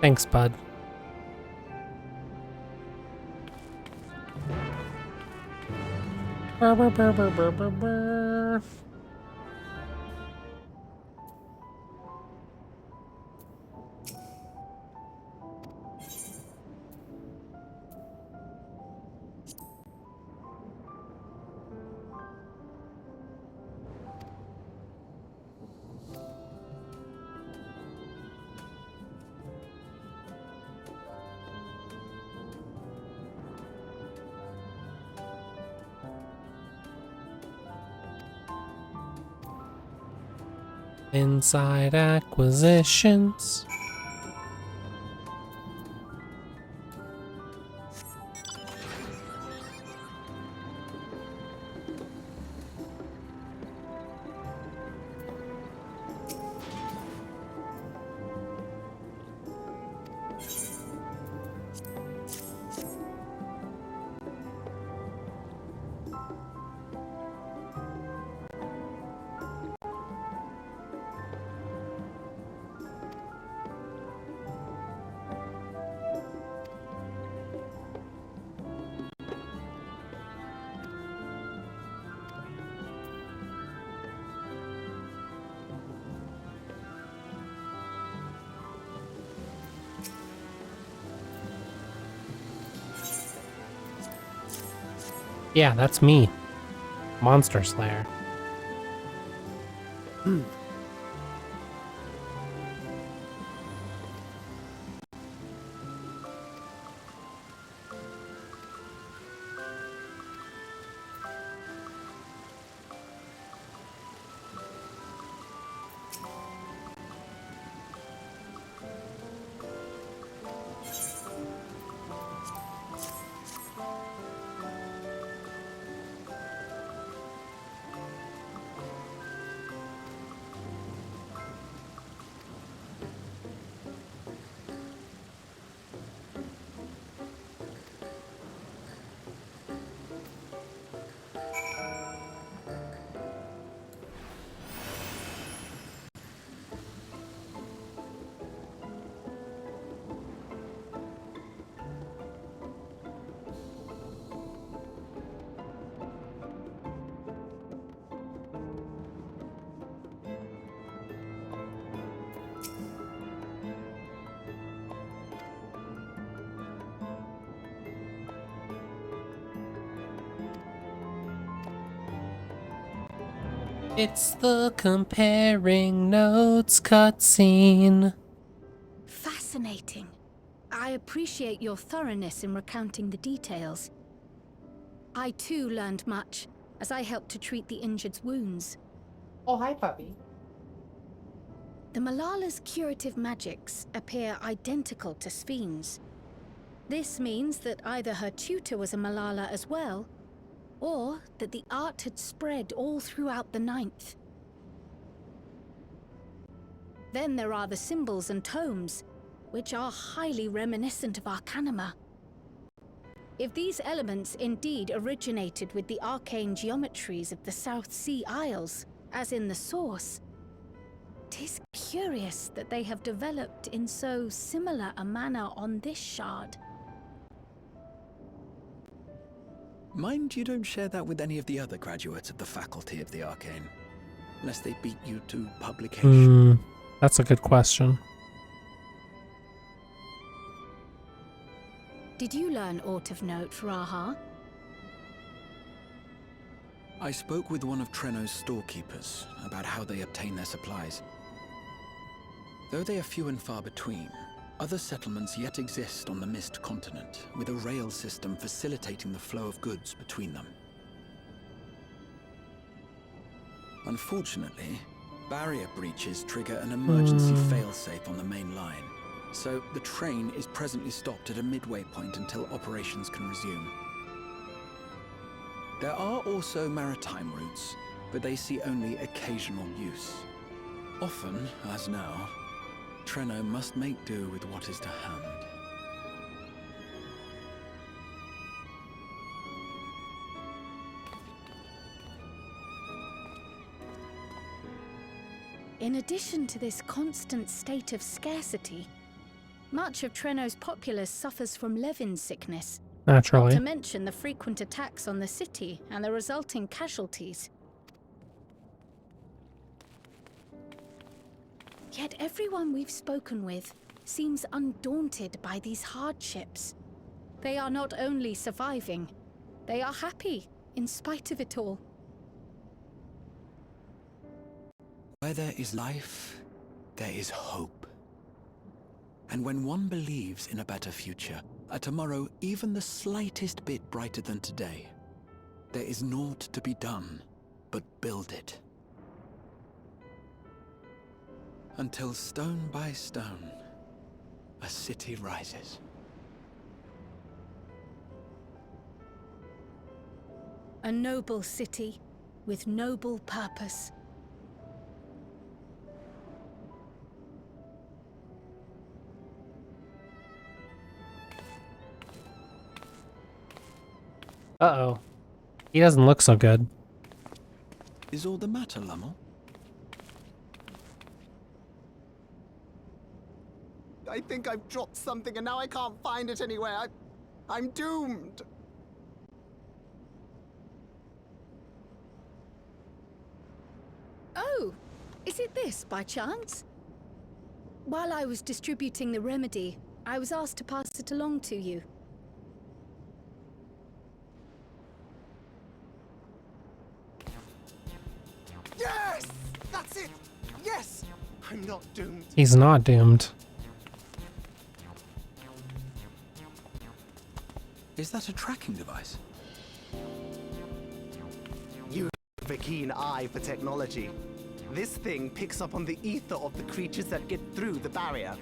Thanks, bud. Brr, brr, brr, brr, brr, brr, brr. Inside acquisitions. Yeah, that's me. Monster Slayer. It's the comparing notes cutscene. Fascinating. I appreciate your thoroughness in recounting the details. I too learned much, as I helped to treat the injured's wounds. Oh, hi, puppy. The Malala's curative magics appear identical to Spheen's. This means that either her tutor was a Malala as well, or that the art had spread all throughout the Ninth. Then there are the symbols and tomes, which are highly reminiscent of Arcanima. If these elements indeed originated with the arcane geometries of the South Sea Isles, as in the source, 'tis curious that they have developed in so similar a manner on this shard. Mind you don't share that with any of the other graduates of the Faculty of the Arcane, lest they beat you to publication. That's a good question. Did you learn aught of note, Raha? I spoke with one of Treno's storekeepers about how they obtain their supplies. Though they are few and far between, other settlements yet exist on the Mist Continent, with a rail system facilitating the flow of goods between them. Unfortunately, barrier breaches trigger an emergency failsafe on the main line, so the train is presently stopped at a midway point until operations can resume. There are also maritime routes, but they see only occasional use. Often, as now, Treno must make do with what is to hand. In addition to this constant state of scarcity, much of Treno's populace suffers from Levin sickness, Naturally. Not to mention the frequent attacks on the city and the resulting casualties. Yet everyone we've spoken with seems undaunted by these hardships. They are not only surviving, they are happy in spite of it all. Where there is life, there is hope. And when one believes in a better future, a tomorrow even the slightest bit brighter than today, there is naught to be done but build it. Until stone by stone, a city rises. A noble city with noble purpose. Uh-oh. He doesn't look so good. Is all the matter, Lummel? I think I've dropped something and now I can't find it anywhere. I'm doomed. Oh, is it this by chance? While I was distributing the remedy, I was asked to pass it along to you. Yes! That's it! Yes! I'm not doomed. He's not doomed. Is that a tracking device? You have a keen eye for technology. This thing picks up on the ether of the creatures that get through the barrier.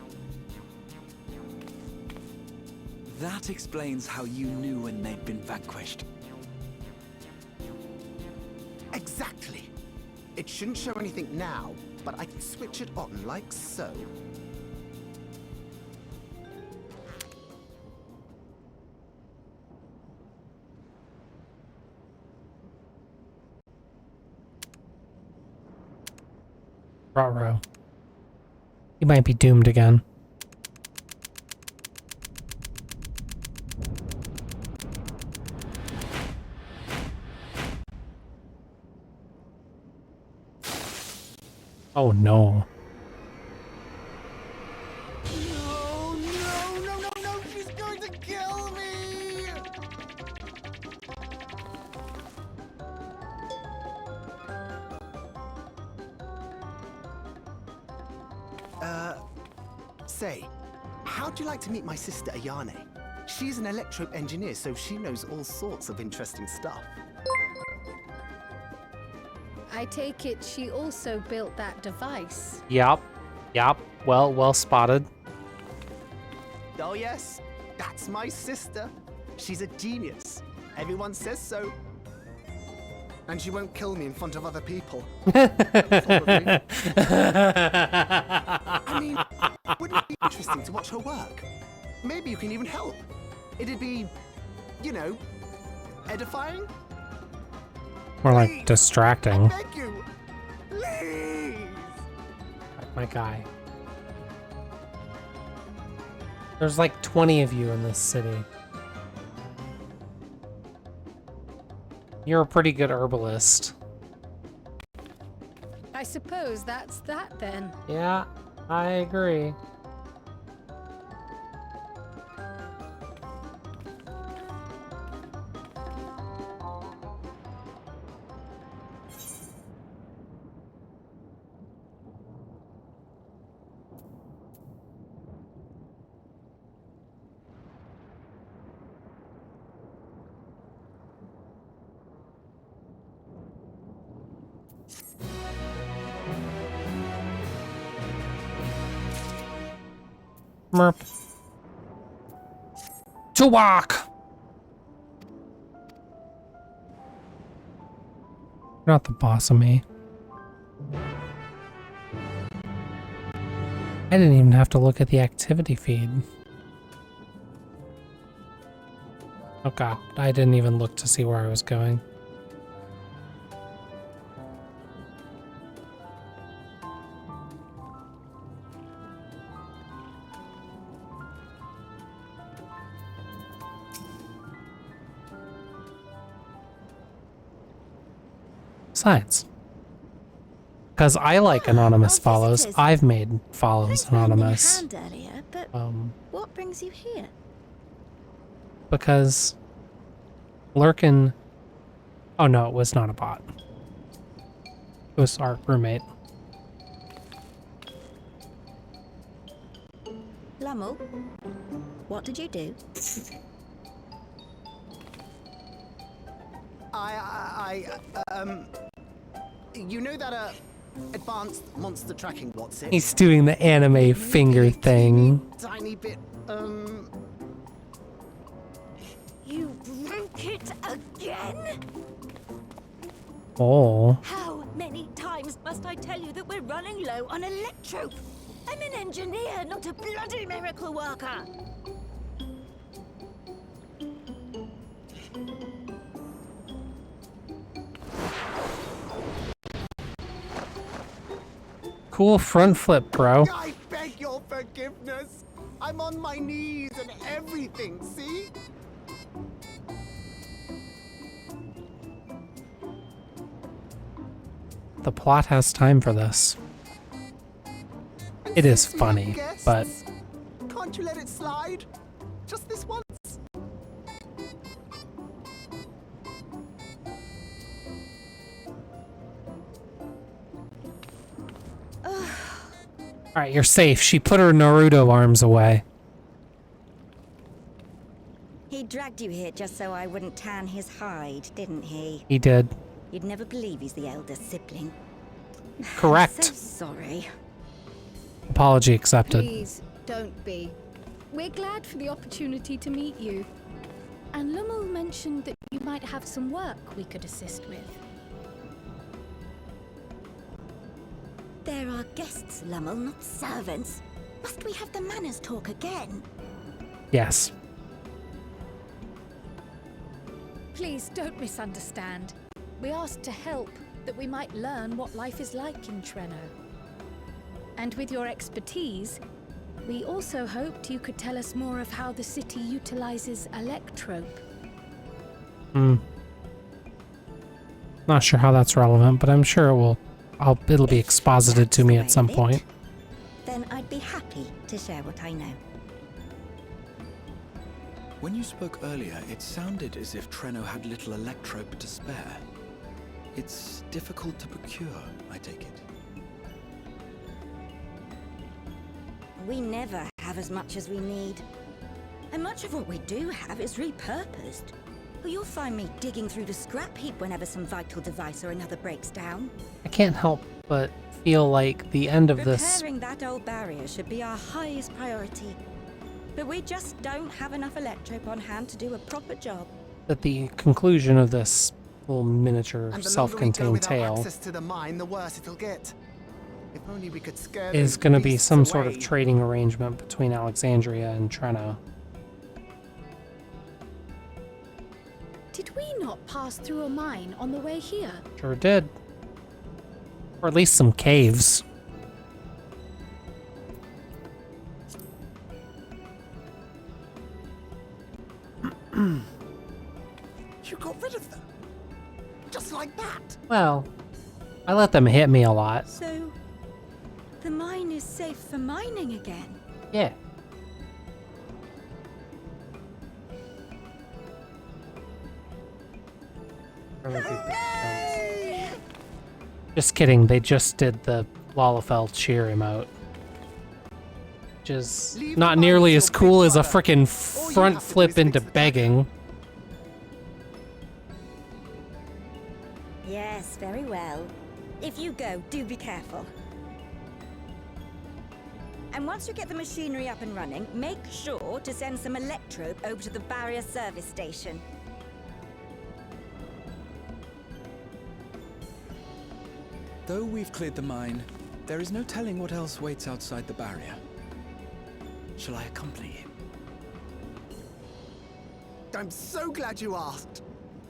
That explains how you knew when they'd been vanquished. Exactly. It shouldn't show anything now, but I can switch it on like so. Ruh-roh. He might be doomed again. Oh no. No, no, no, no, no! She's going to kill me! Say, how'd you like to meet my sister Ayane? She's an electro engineer, so she knows all sorts of interesting stuff. I take it she also built that device. Yup. Well spotted. Oh yes, that's my sister. She's a genius. Everyone says so. And she won't kill me in front of other people. Probably. I mean, wouldn't it be interesting to watch her work? Maybe you can even help. It'd be, you know, edifying? More like distracting. I beg you, please! My guy. There's like 20 of you in this city. You're a pretty good herbalist. I suppose that's that then. Yeah, I agree. Merp. To walk. You're not the boss of me. I didn't even have to look at the activity feed. Oh god, I didn't even look to see where I was going. Besides. Because I like anonymous our follows. visitors. I've made follows Thanks for lending a anonymous. hand earlier, but what brings you here? Because Lurkin... Oh no, it was not a bot. It was our roommate. Lummel, what did you do? You know that, advanced monster tracking what's it? He's doing the anime finger thing. Tiny bit, You broke it again? Oh. How many times must I tell you that we're running low on electro? I'm an engineer, not a bloody miracle worker. Cool front flip, bro. I beg your forgiveness. I'm on my knees and everything, see? The plot has time for this. It is funny, but Can't you let it slide? Just this once. alright, you're safe. She put her Naruto arms away. He dragged you here just so I wouldn't tan his hide, didn't he? He did. You'd never believe he's the eldest sibling. Correct. I'm so sorry. Apology accepted. Please, don't be. We're glad for the opportunity to meet you. And Lummel mentioned that you might have some work we could assist with. There are guests, Lummel, not servants. Must we have the manners talk again? Yes. Please don't misunderstand. We asked to help, that we might learn what life is like in Treno. And with your expertise, we also hoped you could tell us more of how the city utilizes electrope. Not sure how that's relevant, but I'm sure it will. It'll be exposited to me at some point. Then I'd be happy to share what I know. When you spoke earlier, it sounded as if Treno had little electrope to spare. It's difficult to procure, I take it. We never have as much as we need. And much of what we do have is repurposed. You'll find me digging through the scrap heap whenever some vital device or another breaks down. I can't help but feel like the end of this... Repairing that old barrier should be our highest priority. But we just don't have enough electrope on hand to do a proper job. That the conclusion of this little miniature And the longer we go self-contained without tale access to the mine, the worse it'll get. If only we could scare is those going to be beasts some sort of away. trading arrangement between Alexandria and Treno. Did we not pass through a mine on the way here? Sure did. Or at least some caves. You got rid of them? Just like that? Well, I let them hit me a lot. So, the mine is safe for mining again? Yeah. Just kidding, they just did the Lalafell cheer emote. Which is not nearly as cool as a frickin' front flip into begging. Yes, very well. If you go, do be careful. And once you get the machinery up and running, make sure to send some electrope over to the barrier service station. Though we've cleared the mine, there is no telling what else waits outside the barrier. Shall I accompany you? I'm so glad you asked.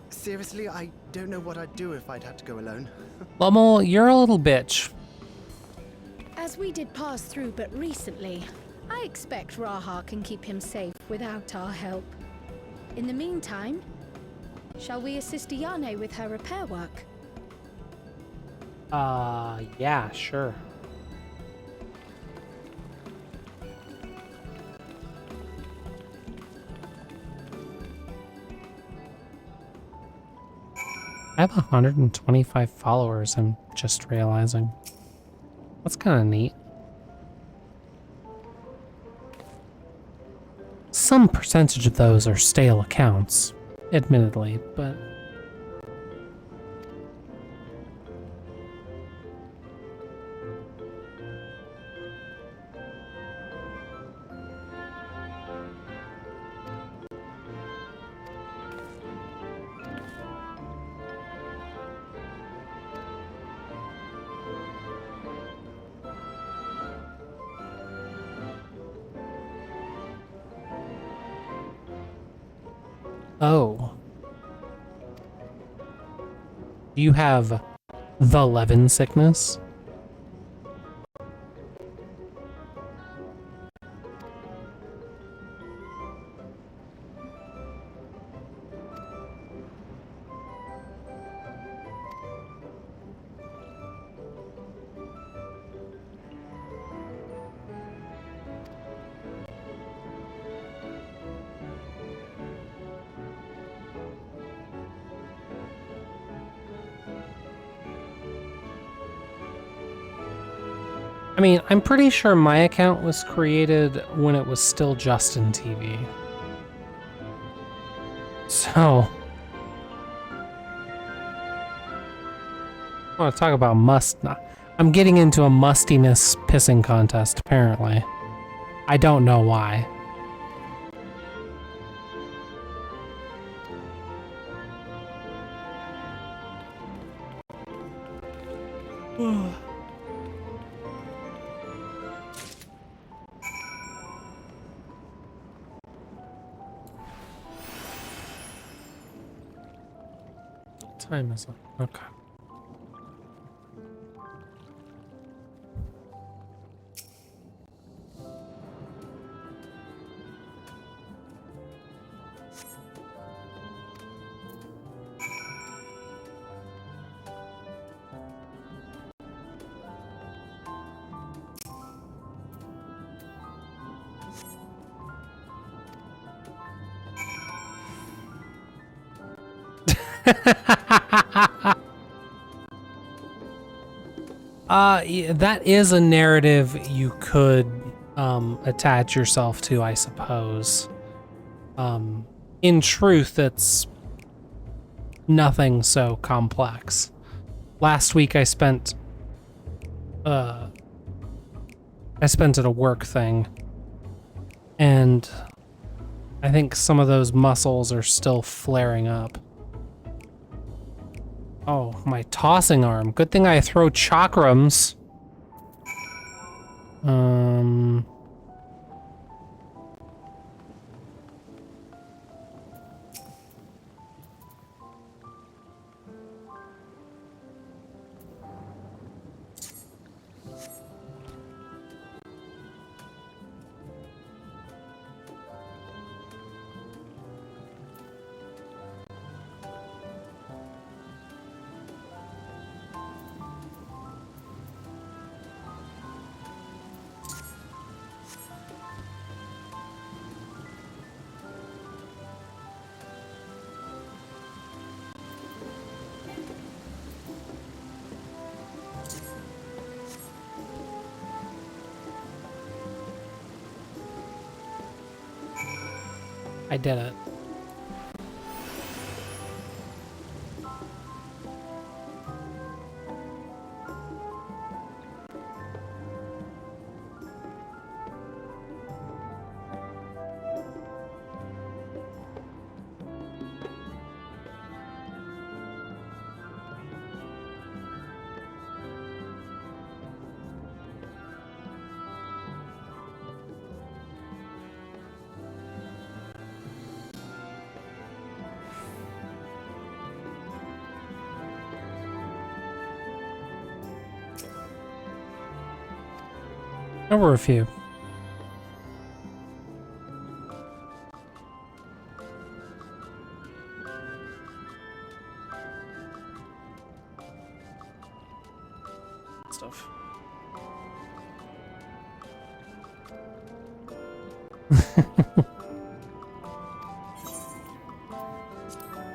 Seriously, I don't know what I'd do if I'd had to go alone. Lummel, you're a little bitch. As we did pass through but recently, I expect Raha can keep him safe without our help. In the meantime, shall we assist Iyane with her repair work? Yeah, sure. I have 125 followers, I'm just realizing. That's kind of neat. Some percentage of those are stale accounts, admittedly, but... Oh. Do you have the Levin sickness? I mean, I'm pretty sure my account was created when it was still Justin TV. So... I want to talk about I'm getting into a mustiness pissing contest, apparently. I don't know why. What time is it? Okay. Yeah, that is a narrative you could attach yourself to, I suppose. In truth, it's nothing so complex. Last week I spent at a work thing, and I think some of those muscles are still flaring up. Oh, my tossing arm. Good thing I throw chakrams. I did it. There were a few. must have.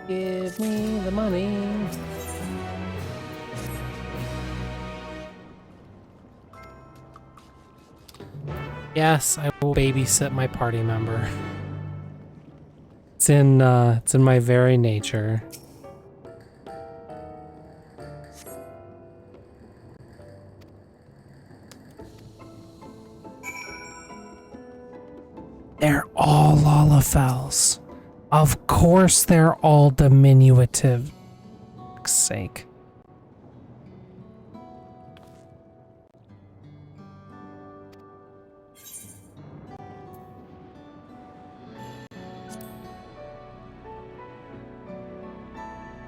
Give me the money. Yes, I will babysit my party member. It's in my very nature. They're all Lalafels. Of course they're all diminutive. For fuck's sake.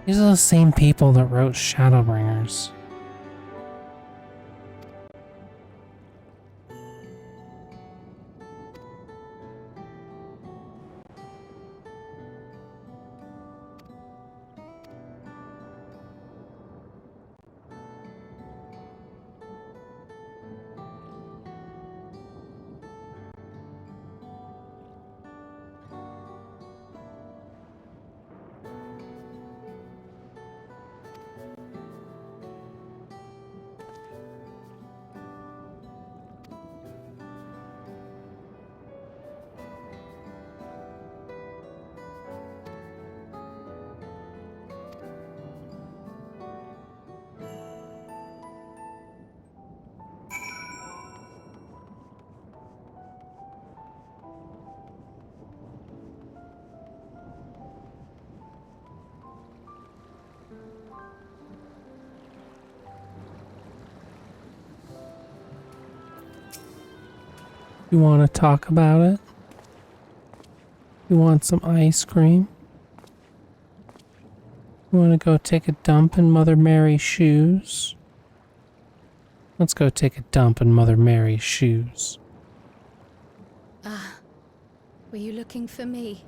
These are the same people that wrote Shadowbringers. You want to talk about it? You want some ice cream? You want to go take a dump in Mother Mary's shoes? Let's go take a dump in Mother Mary's shoes. Ah, were you looking for me?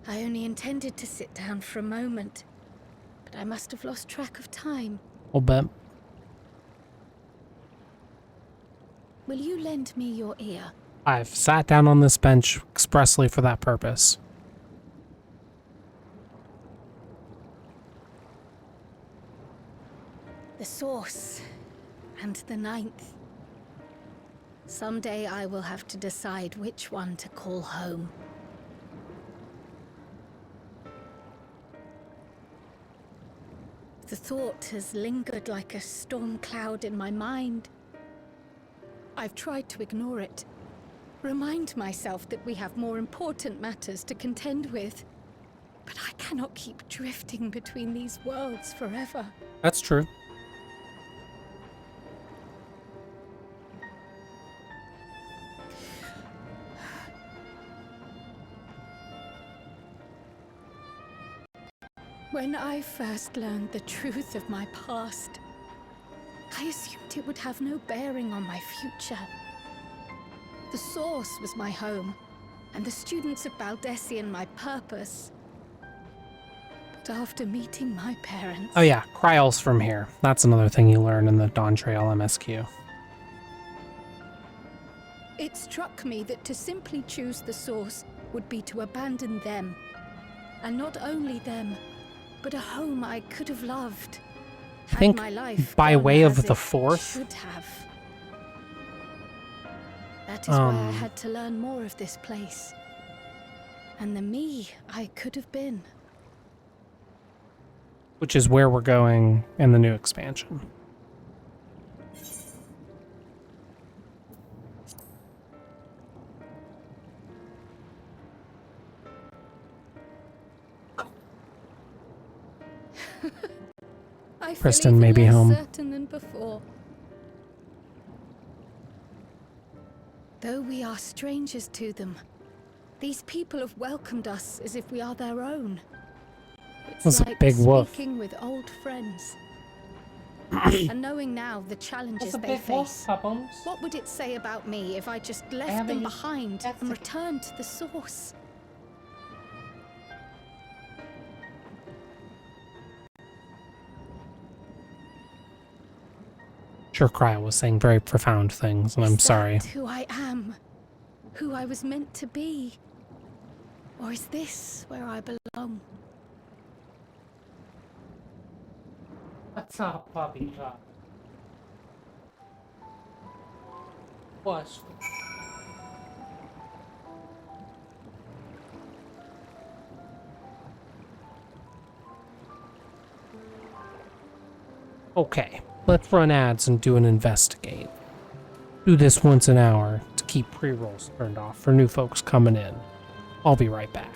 I only intended to sit down for a moment, but I must have lost track of time. I'll bet. Will you lend me your ear? I've sat down on this bench expressly for that purpose. The source and the ninth. Someday I will have to decide which one to call home. The thought has lingered like a storm cloud in my mind. I've tried to ignore it, remind myself that we have more important matters to contend with. But I cannot keep drifting between these worlds forever. That's true. When I first learned the truth of my past, I assumed it would have no bearing on my future. The Source was my home, and the students of Baldessian my purpose. But after meeting my parents... Oh yeah, Cryol's from here. That's another thing you learn in the Dawn Trail MSQ. It struck me that to simply choose the Source would be to abandon them. And not only them, but a home I could have loved. I think my life by gone way as of the it fourth. should have. That is why I had to learn more of this place. And the me I could have been. Which is where we're going in the new expansion. I Kristen feel may even be less home. certain than before. Though we are strangers to them, these people have welcomed us as if we are their own. It's That's a like big woof. speaking with old friends. And knowing now the challenges they face, what would it say about me if I just left them behind and returned to the source? Sure, Cryo was saying very profound things, and I'm sorry. Is that who I am? Who I was meant to be? Or is this where I belong? What's up, puppy? What? Okay, let's run ads and do an investigate. Do this once an hour to keep pre-rolls turned off for new folks coming in. I'll be right back.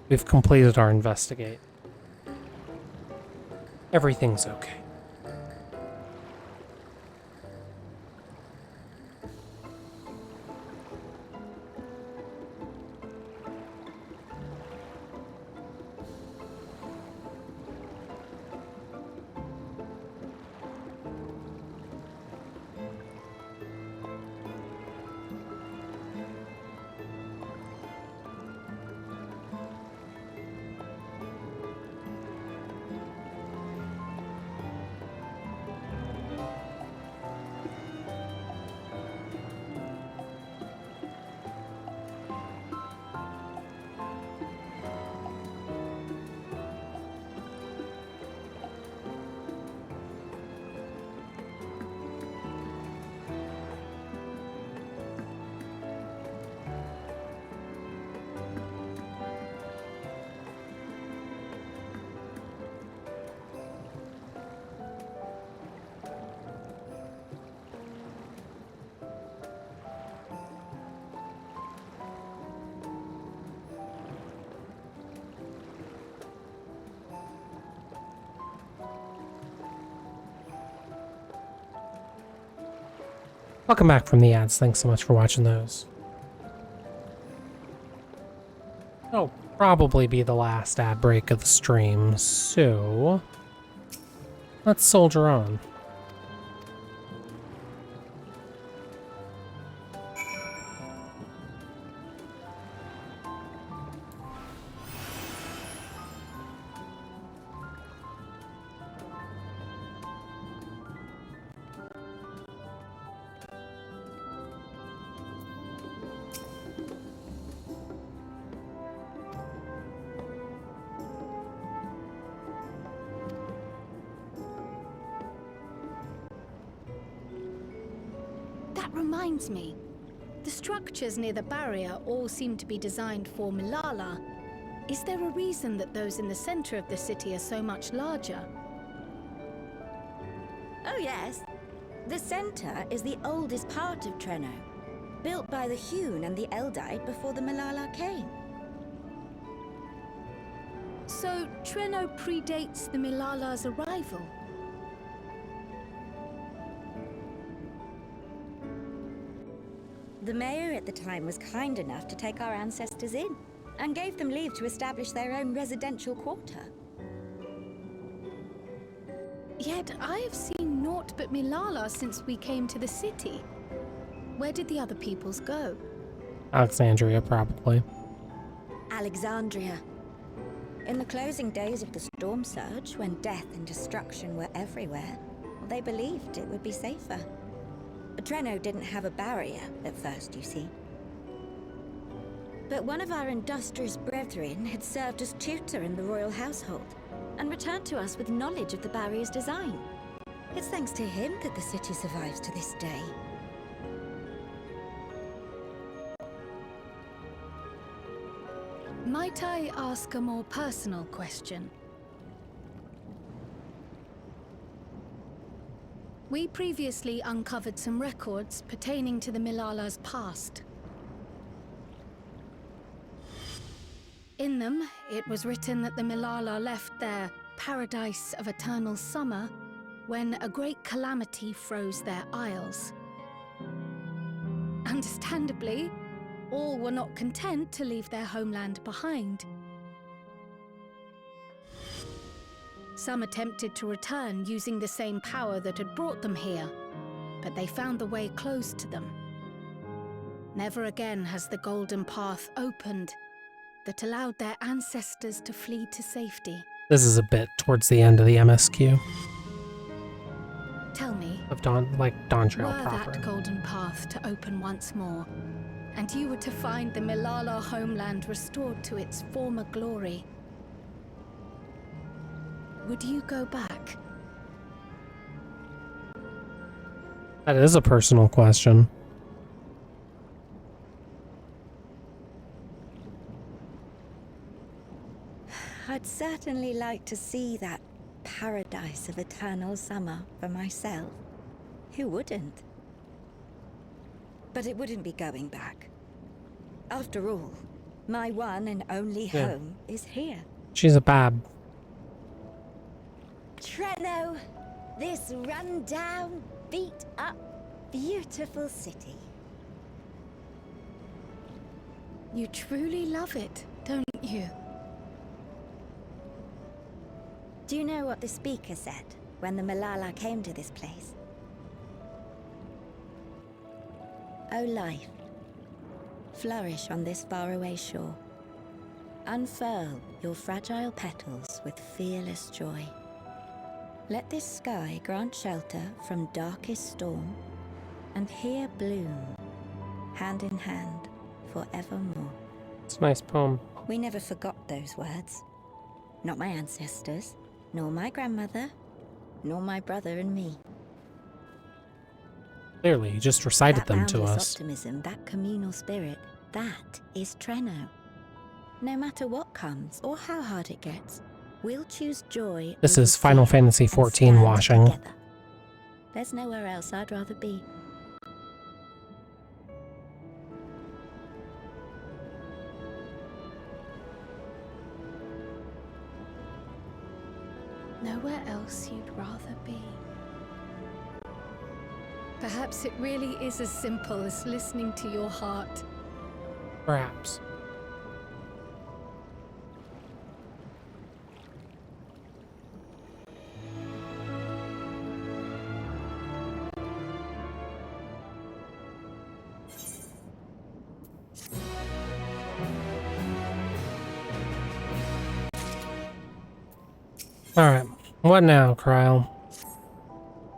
We've completed our investigate. Everything's okay. Welcome back from the ads. Thanks so much for watching those. That'll probably be the last ad break of the stream, so let's soldier on. That reminds me. The structures near the barrier all seem to be designed for Milala. Is there a reason that those in the center of the city are so much larger? Oh yes. The center is the oldest part of Treno, built by the Hune and the Eldite before the Malala came. So, Treno predates the Milala's arrival? The mayor at the time was kind enough to take our ancestors in, and gave them leave to establish their own residential quarter. Yet I have seen naught but Milala since we came to the city. Where did the other peoples go? Alexandria, probably. Alexandria. In the closing days of the storm surge, when death and destruction were everywhere, they believed it would be safer. Treno didn't have a barrier at first, you see. But one of our industrious brethren had served as tutor in the royal household, and returned to us with knowledge of the barrier's design. It's thanks to him that the city survives to this day. Might I ask a more personal question? We previously uncovered some records pertaining to the Milala's past. In them, it was written that the Milala left their paradise of eternal summer when a great calamity froze their isles. Understandably, all were not content to leave their homeland behind. Some attempted to return using the same power that had brought them here, but they found the way closed to them. Never again has the golden path opened that allowed their ancestors to flee to safety. This is a bit towards the end of the MSQ. Tell me, Of Dawntrail were proper. that golden path to open once more, and you were to find the Milala homeland restored to its former glory, would you go back? That is a personal question. I'd certainly like to see that paradise of eternal summer for myself. Who wouldn't? But it wouldn't be going back. After all, my one and only home is here. She's a bab. Treno, this run-down, beat-up, beautiful city. You truly love it, don't you? Do you know what the speaker said when the Malala came to this place? O life, flourish on this faraway shore. Unfurl your fragile petals with fearless joy. Let this sky grant shelter from darkest storm, and here bloom, hand in hand, forevermore. It's a nice poem. We never forgot those words. Not my ancestors, nor my grandmother, nor my brother and me. Clearly, he just recited That them to boundless us. optimism, that communal spirit, that is Treno. No matter what comes or how hard it gets, we'll choose joy. This over is Final fear Fantasy and XIV stand washing. together. There's nowhere else I'd rather be. Nowhere else you'd rather be. Perhaps it really is as simple as listening to your heart. Perhaps. Alright, what now, Kryl?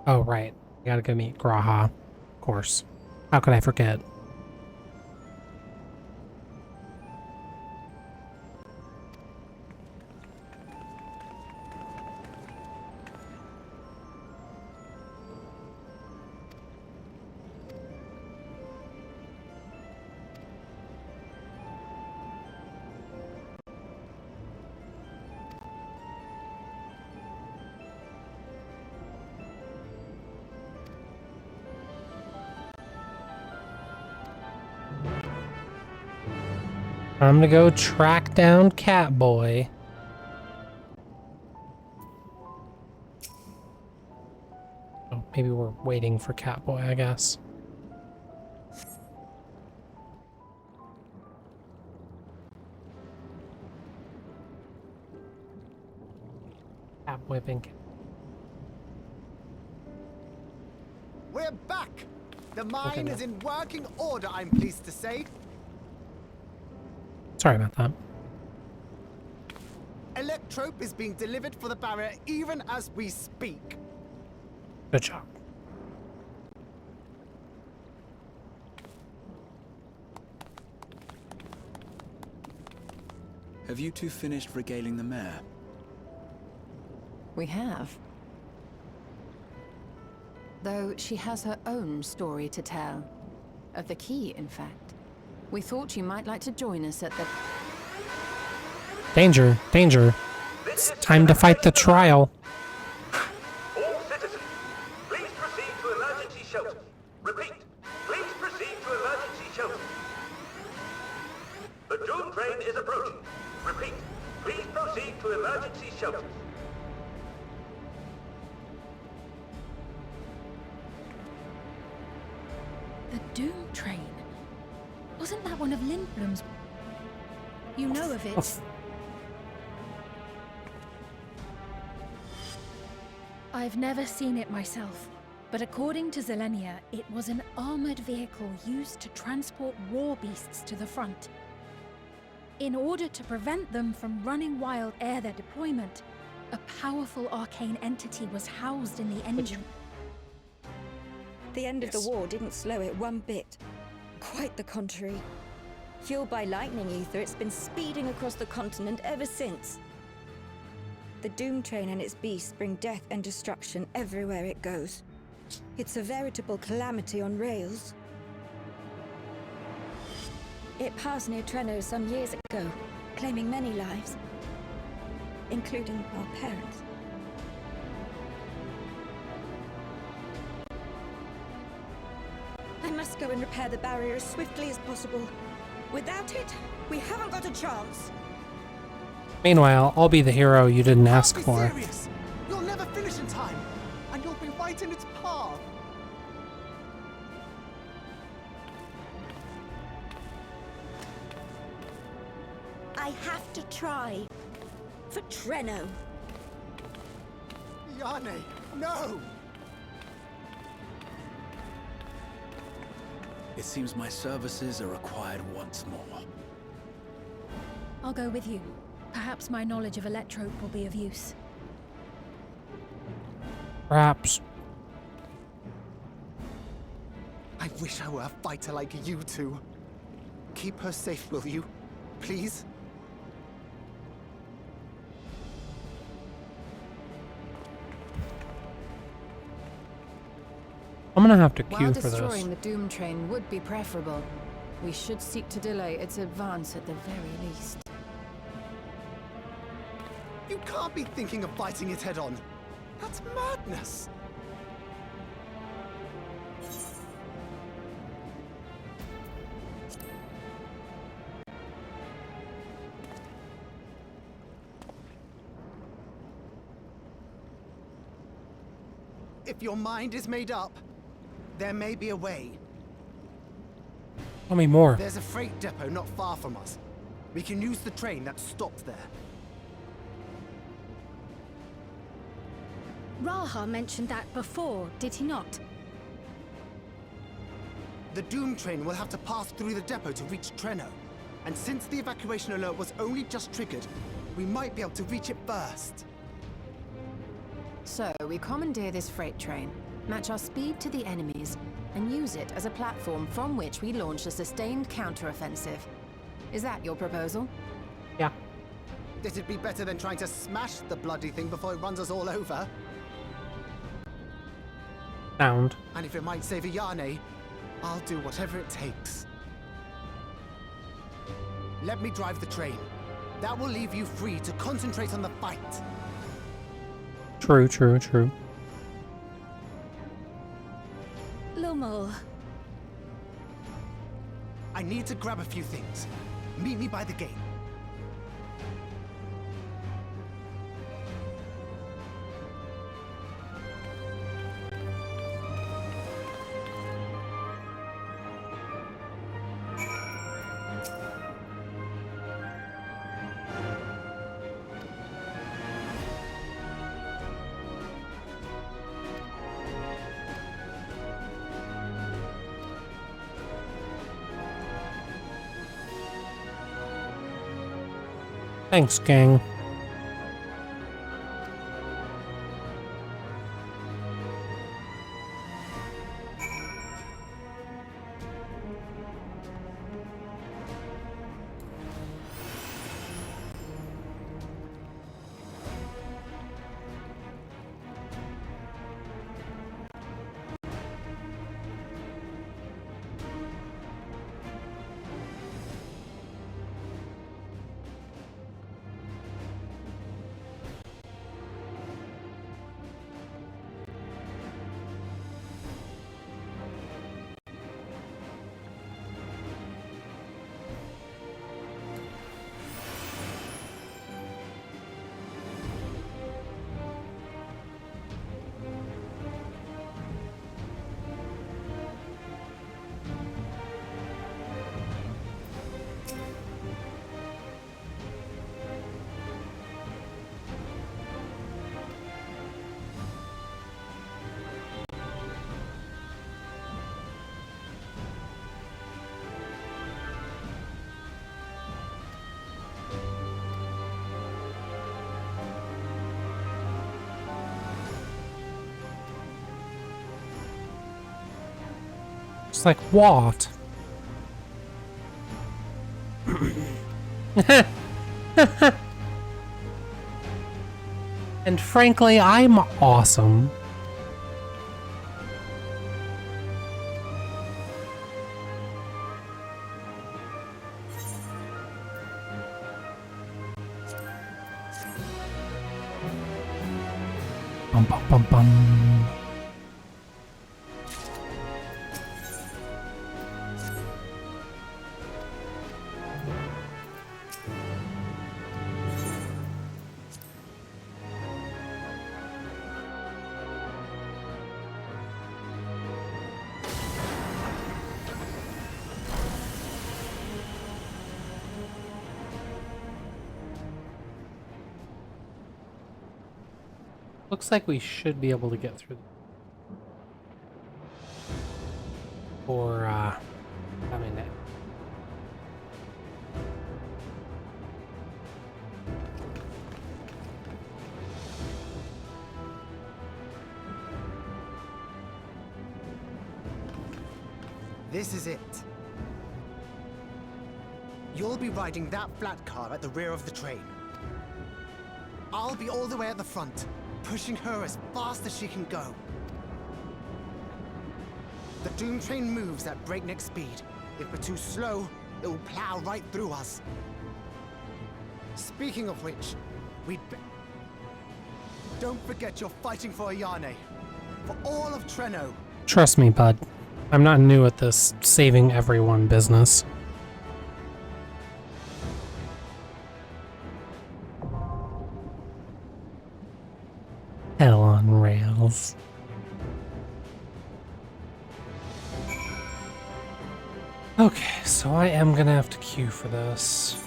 Oh, right. I gotta go meet Graha. Of course. How could I forget? I'm gonna go track down Catboy. Oh, maybe we're waiting for Catboy, I guess. Catboy Pink. We're back! The mine is in working order, I'm pleased to say. Sorry about that. Electrope is being delivered for the barrier even as we speak. Good job. Have you two finished regaling the mare? We have. Though she has her own story to tell. Of the key, in fact. We thought you might like to join us at the... Danger, danger. It's time to fight the trial. All citizens, please proceed to emergency shelters. Repeat, please proceed to emergency shelters. The Doom train is approaching. Repeat, please proceed to emergency shelters. The Doom train? Wasn't that one of Lindblom's? You know of it? I've never seen it myself, but according to Zelenia, it was an armored vehicle used to transport war beasts to the front. In order to prevent them from running wild ere their deployment, a powerful arcane entity was housed in the engine. The end of the war didn't slow it one bit. Quite the contrary. Fueled by lightning ether, it's been speeding across the continent ever since. The Doom train and its beasts bring death and destruction everywhere it goes. It's a veritable calamity on rails. It passed near Treno some years ago, claiming many lives, including our parents. I must go and repair the barrier as swiftly as possible. Without it, we haven't got a chance. Meanwhile, I'll be the hero you didn't ask Be for. serious. You'll never finish in time, and you'll be right in its path. I have to try. For Treno. Yane, no! It seems my services are required once more. I'll go with you. Perhaps my knowledge of Electrope will be of use. Perhaps. I wish I were a fighter like you two. Keep her safe, will you? Please? I'm gonna have to queue While for this. destroying the Doom train would be preferable, we should seek to delay its advance at the very least. You can't be thinking of fighting it head on. That's madness. If your mind is made up, there may be a way. Tell me more. There's a freight depot not far from us. We can use the train that stopped there. Raha mentioned that before, did he not? The Doom train will have to pass through the depot to reach Treno. And since the evacuation alert was only just triggered, we might be able to reach it first. So, we commandeer this freight train, match our speed to the enemy's, and use it as a platform from which we launch a sustained counteroffensive. Is that your proposal? Yeah. It'd be better than trying to smash the bloody thing before it runs us all over. Sound. And if it might save a Yane, I'll do whatever it takes. Let me drive the train. That will leave you free to concentrate on the fight. True, true, true. Lumel. I need to grab a few things. Meet me by the gate. Thanks, gang. It's like, what? And frankly, I'm awesome. Bum, bum, bum, bum. Looks like we should be able to get through. Or, I mean, This is it. You'll be riding that flat car at the rear of the train. I'll be all the way at the front, pushing her as fast as she can go. The Doom train moves at breakneck speed. If we're too slow, it will plow right through us. Speaking of which, don't forget you're fighting for Ayane. For all of Treno. trust me, bud. I'm not new at this saving everyone business. Hell on rails. Okay, so I am gonna have to queue for this.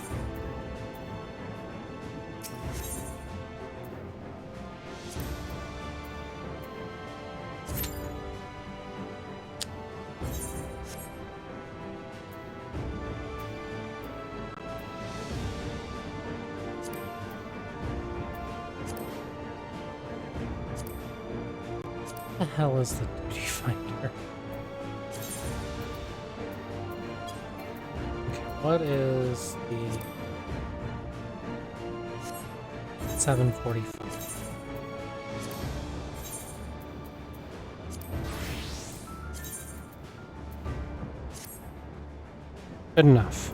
What the hell is the duty finder? Okay, what is the 745? Good enough.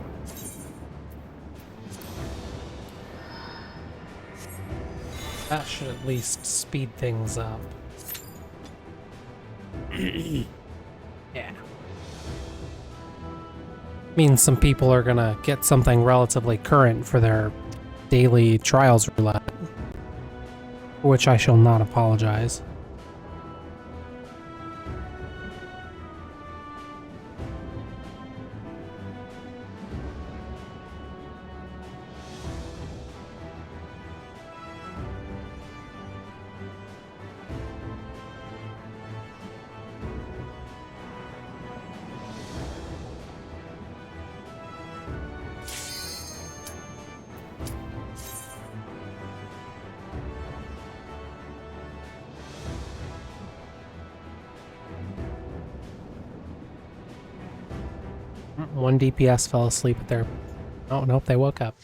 That should at least speed things up. Yeah. means some people are gonna get something relatively current for their daily trials roulette, for which I shall not apologize. One DPS fell asleep at their... Oh, nope, they woke up.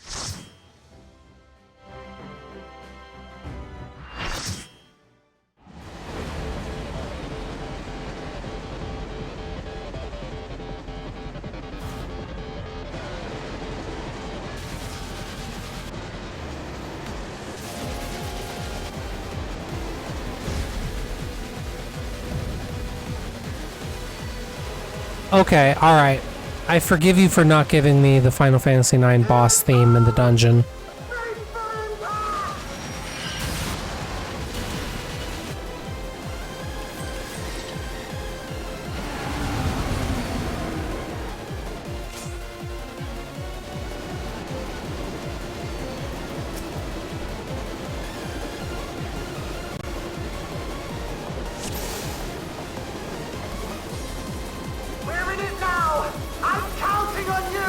Okay, alright. I forgive you for not giving me the Final Fantasy IX boss theme in the dungeon. We're in it now! I'm counting on you!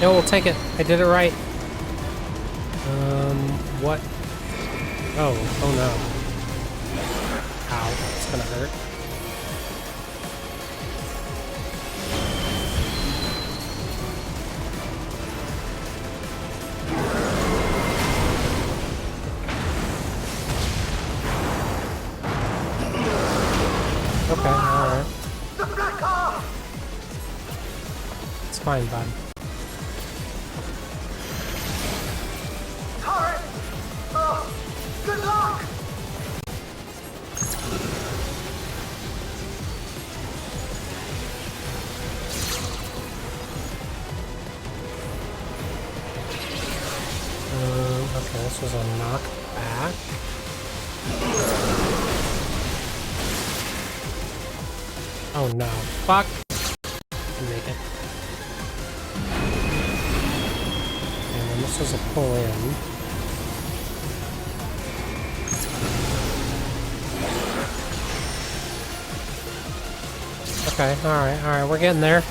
No, we'll take it. I did it right. What? Oh no. Ow, it's gonna hurt. Okay, alright. It's fine, bud. Turret! Oh, good luck! Okay, this was a knockback. Oh no. Fuck! Can make it. And then this was a pull in. Okay, alright, we're getting there.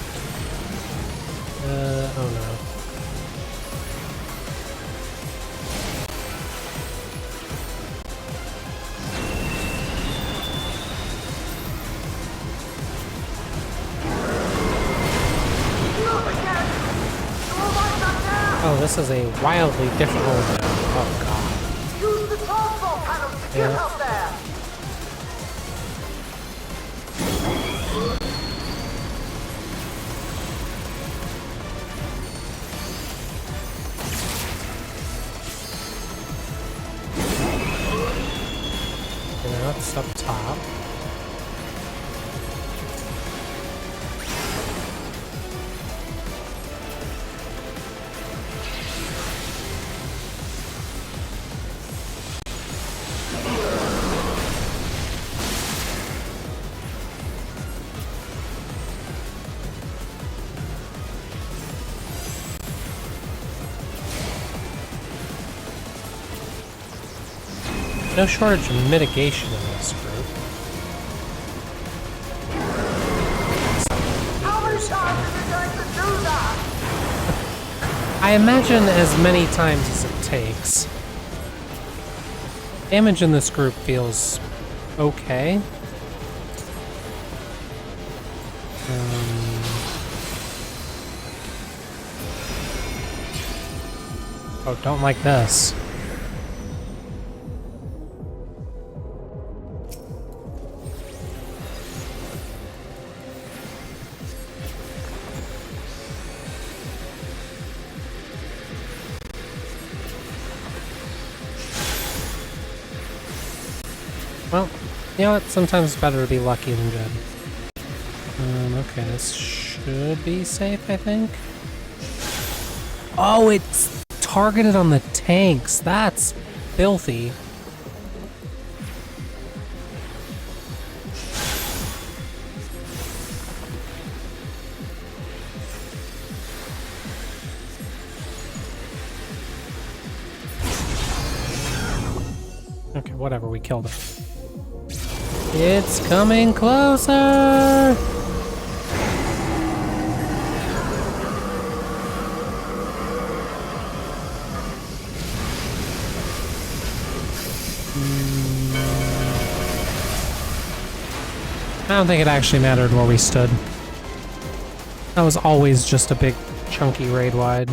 Oh no. Oh, this is a wildly different one now. Oh god. Use the transform panel to get Yeah. up there! Okay, now it's up top. No shortage of mitigation in this group. How many times are we going to do that? I imagine as many times as it takes. Damage in this group feels okay. Oh, don't like this. You know what? Sometimes it's better to be lucky than good. Okay, this should be safe, I think. Oh, it's targeted on the tanks. That's filthy. Okay, whatever, we killed it. It's coming closer! I don't think it actually mattered where we stood. That was always just a big, chunky raid wide.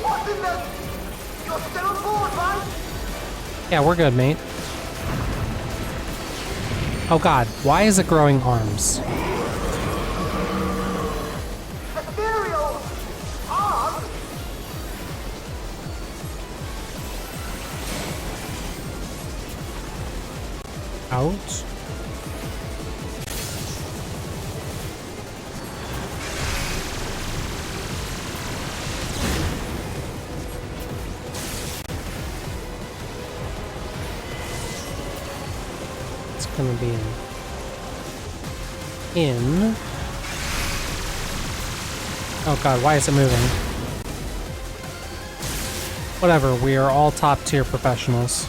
What's in this? You're still on board, right? Yeah, we're good, mate. Oh god, why is it growing arms? Ethereal arms? Out. It's gonna be in. Oh god, why is it moving? Whatever, we are all top tier professionals.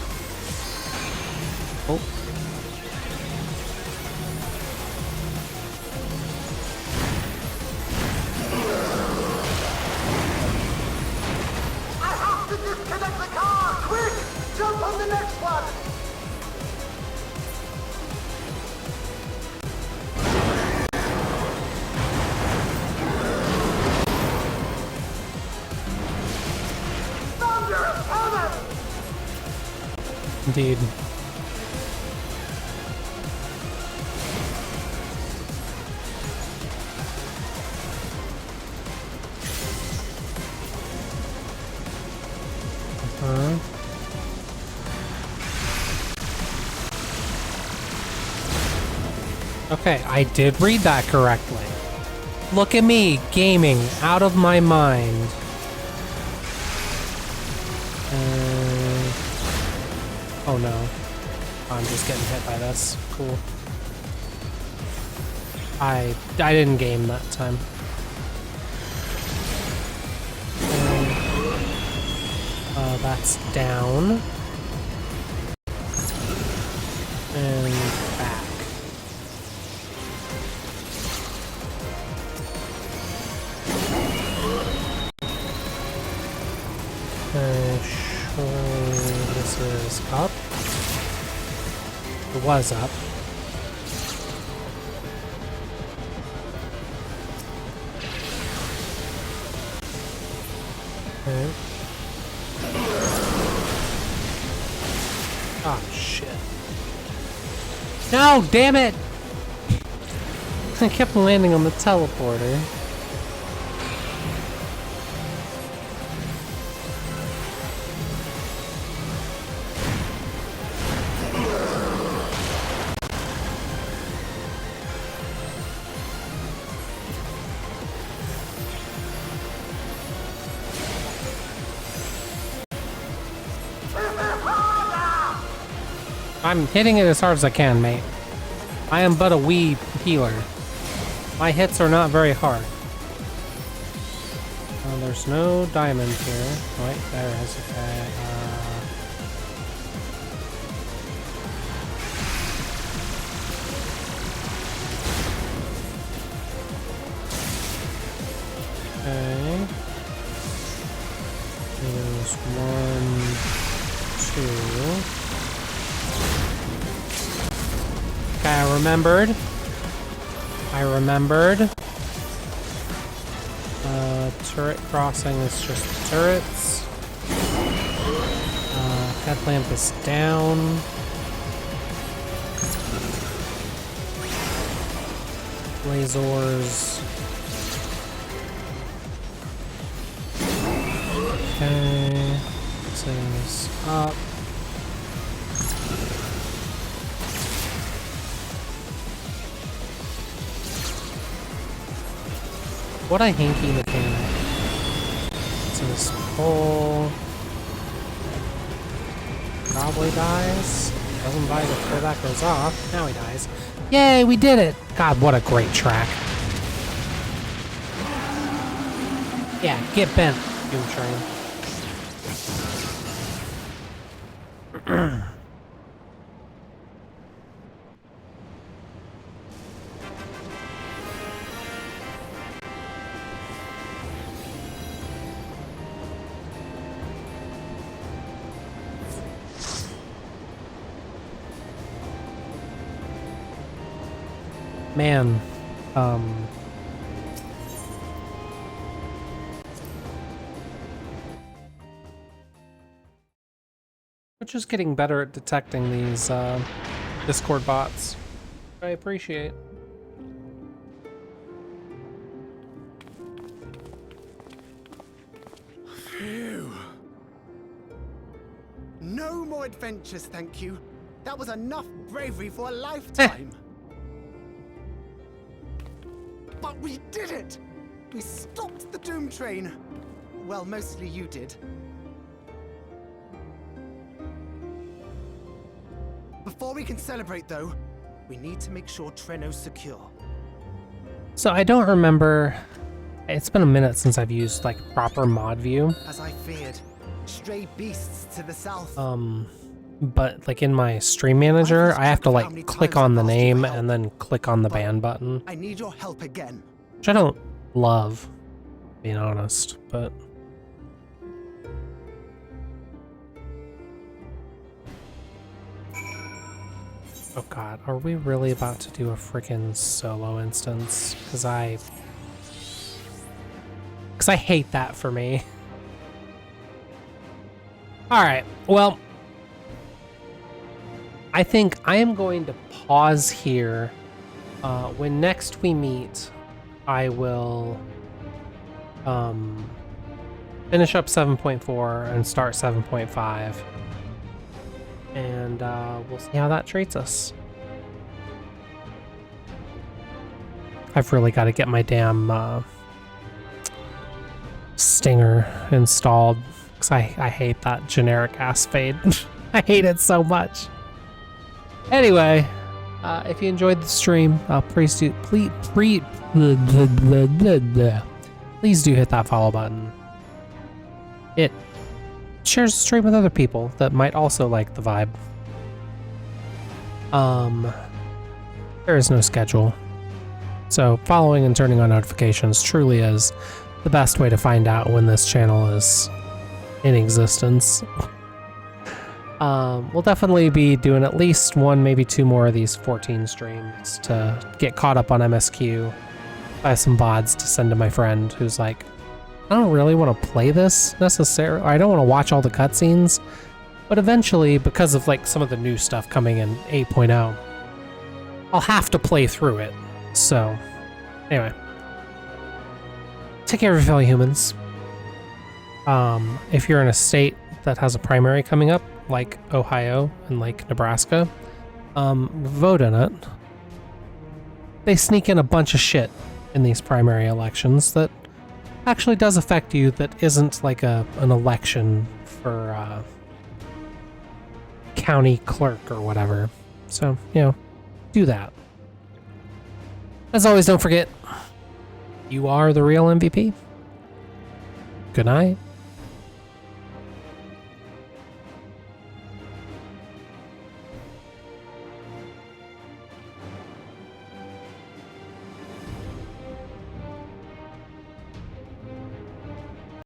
Oh. I have to disconnect the car! Quick! Jump on the next one! Thunder is coming! Indeed. Okay, I did read that correctly. Look at me, gaming, out of my mind. Oh no. I'm just getting hit by this. Cool. I didn't game that time. That's down. And back. Sure, this is up. It was up. Okay. Oh, shit. No, damn it! I kept landing on the teleporter. I'm hitting it as hard as I can, mate. I am but a wee healer. My hits are not very hard. There's no diamond here. Wait, there is. Okay. Okay. There's 1, 2. Okay, I remembered. Turret crossing is just turrets. Headlamp is down. Lasers. Okay. This is up. What a hinky mechanic. So this pole probably dies. Doesn't die before that goes off. Now he dies. Yay, we did it! God, what a great track. Yeah, get bent, Doom Train. Man, we're just getting better at detecting these Discord bots. I appreciate. Phew. No more adventures, thank you. That was enough bravery for a lifetime. But we did it! We stopped the Doom Train. Well, mostly you did. Before we can celebrate, though, we need to make sure Treno's secure. So I don't remember. It's been a minute since I've used like proper mod view. As I feared, stray beasts to the south. But like in my stream manager, I have to like click on the name and then click on the ban button. I need your help again. Which I don't love, being honest, but. Oh god, are we really about to do a freaking solo instance? Because I hate that for me. Alright, well, I think I am going to pause here. When next we meet, I will finish up 7.4 and start 7.5. And we'll see how that treats us. I've really got to get my damn stinger installed, because I hate that generic ass fade. I hate it so much. Anyway, if you enjoyed the stream, please do hit that follow button. It shares the stream with other people that might also like the vibe. There is no schedule, so following and turning on notifications truly is the best way to find out when this channel is in existence. We'll definitely be doing at least one, maybe two more of these 14 streams to get caught up on MSQ, buy some VODs to send to my friend who's like, I don't really want to play this necessarily, or I don't want to watch all the cutscenes, but eventually, because of like some of the new stuff coming in 8.0, I'll have to play through it. So, anyway, take care of your fellow humans. If you're in a state that has a primary coming up, like Ohio and like Nebraska, vote in it. They sneak in a bunch of shit in these primary elections that actually does affect you, that isn't like an election for county clerk or whatever. So, you know, do that. As always, don't forget, you are the real MVP. Good night.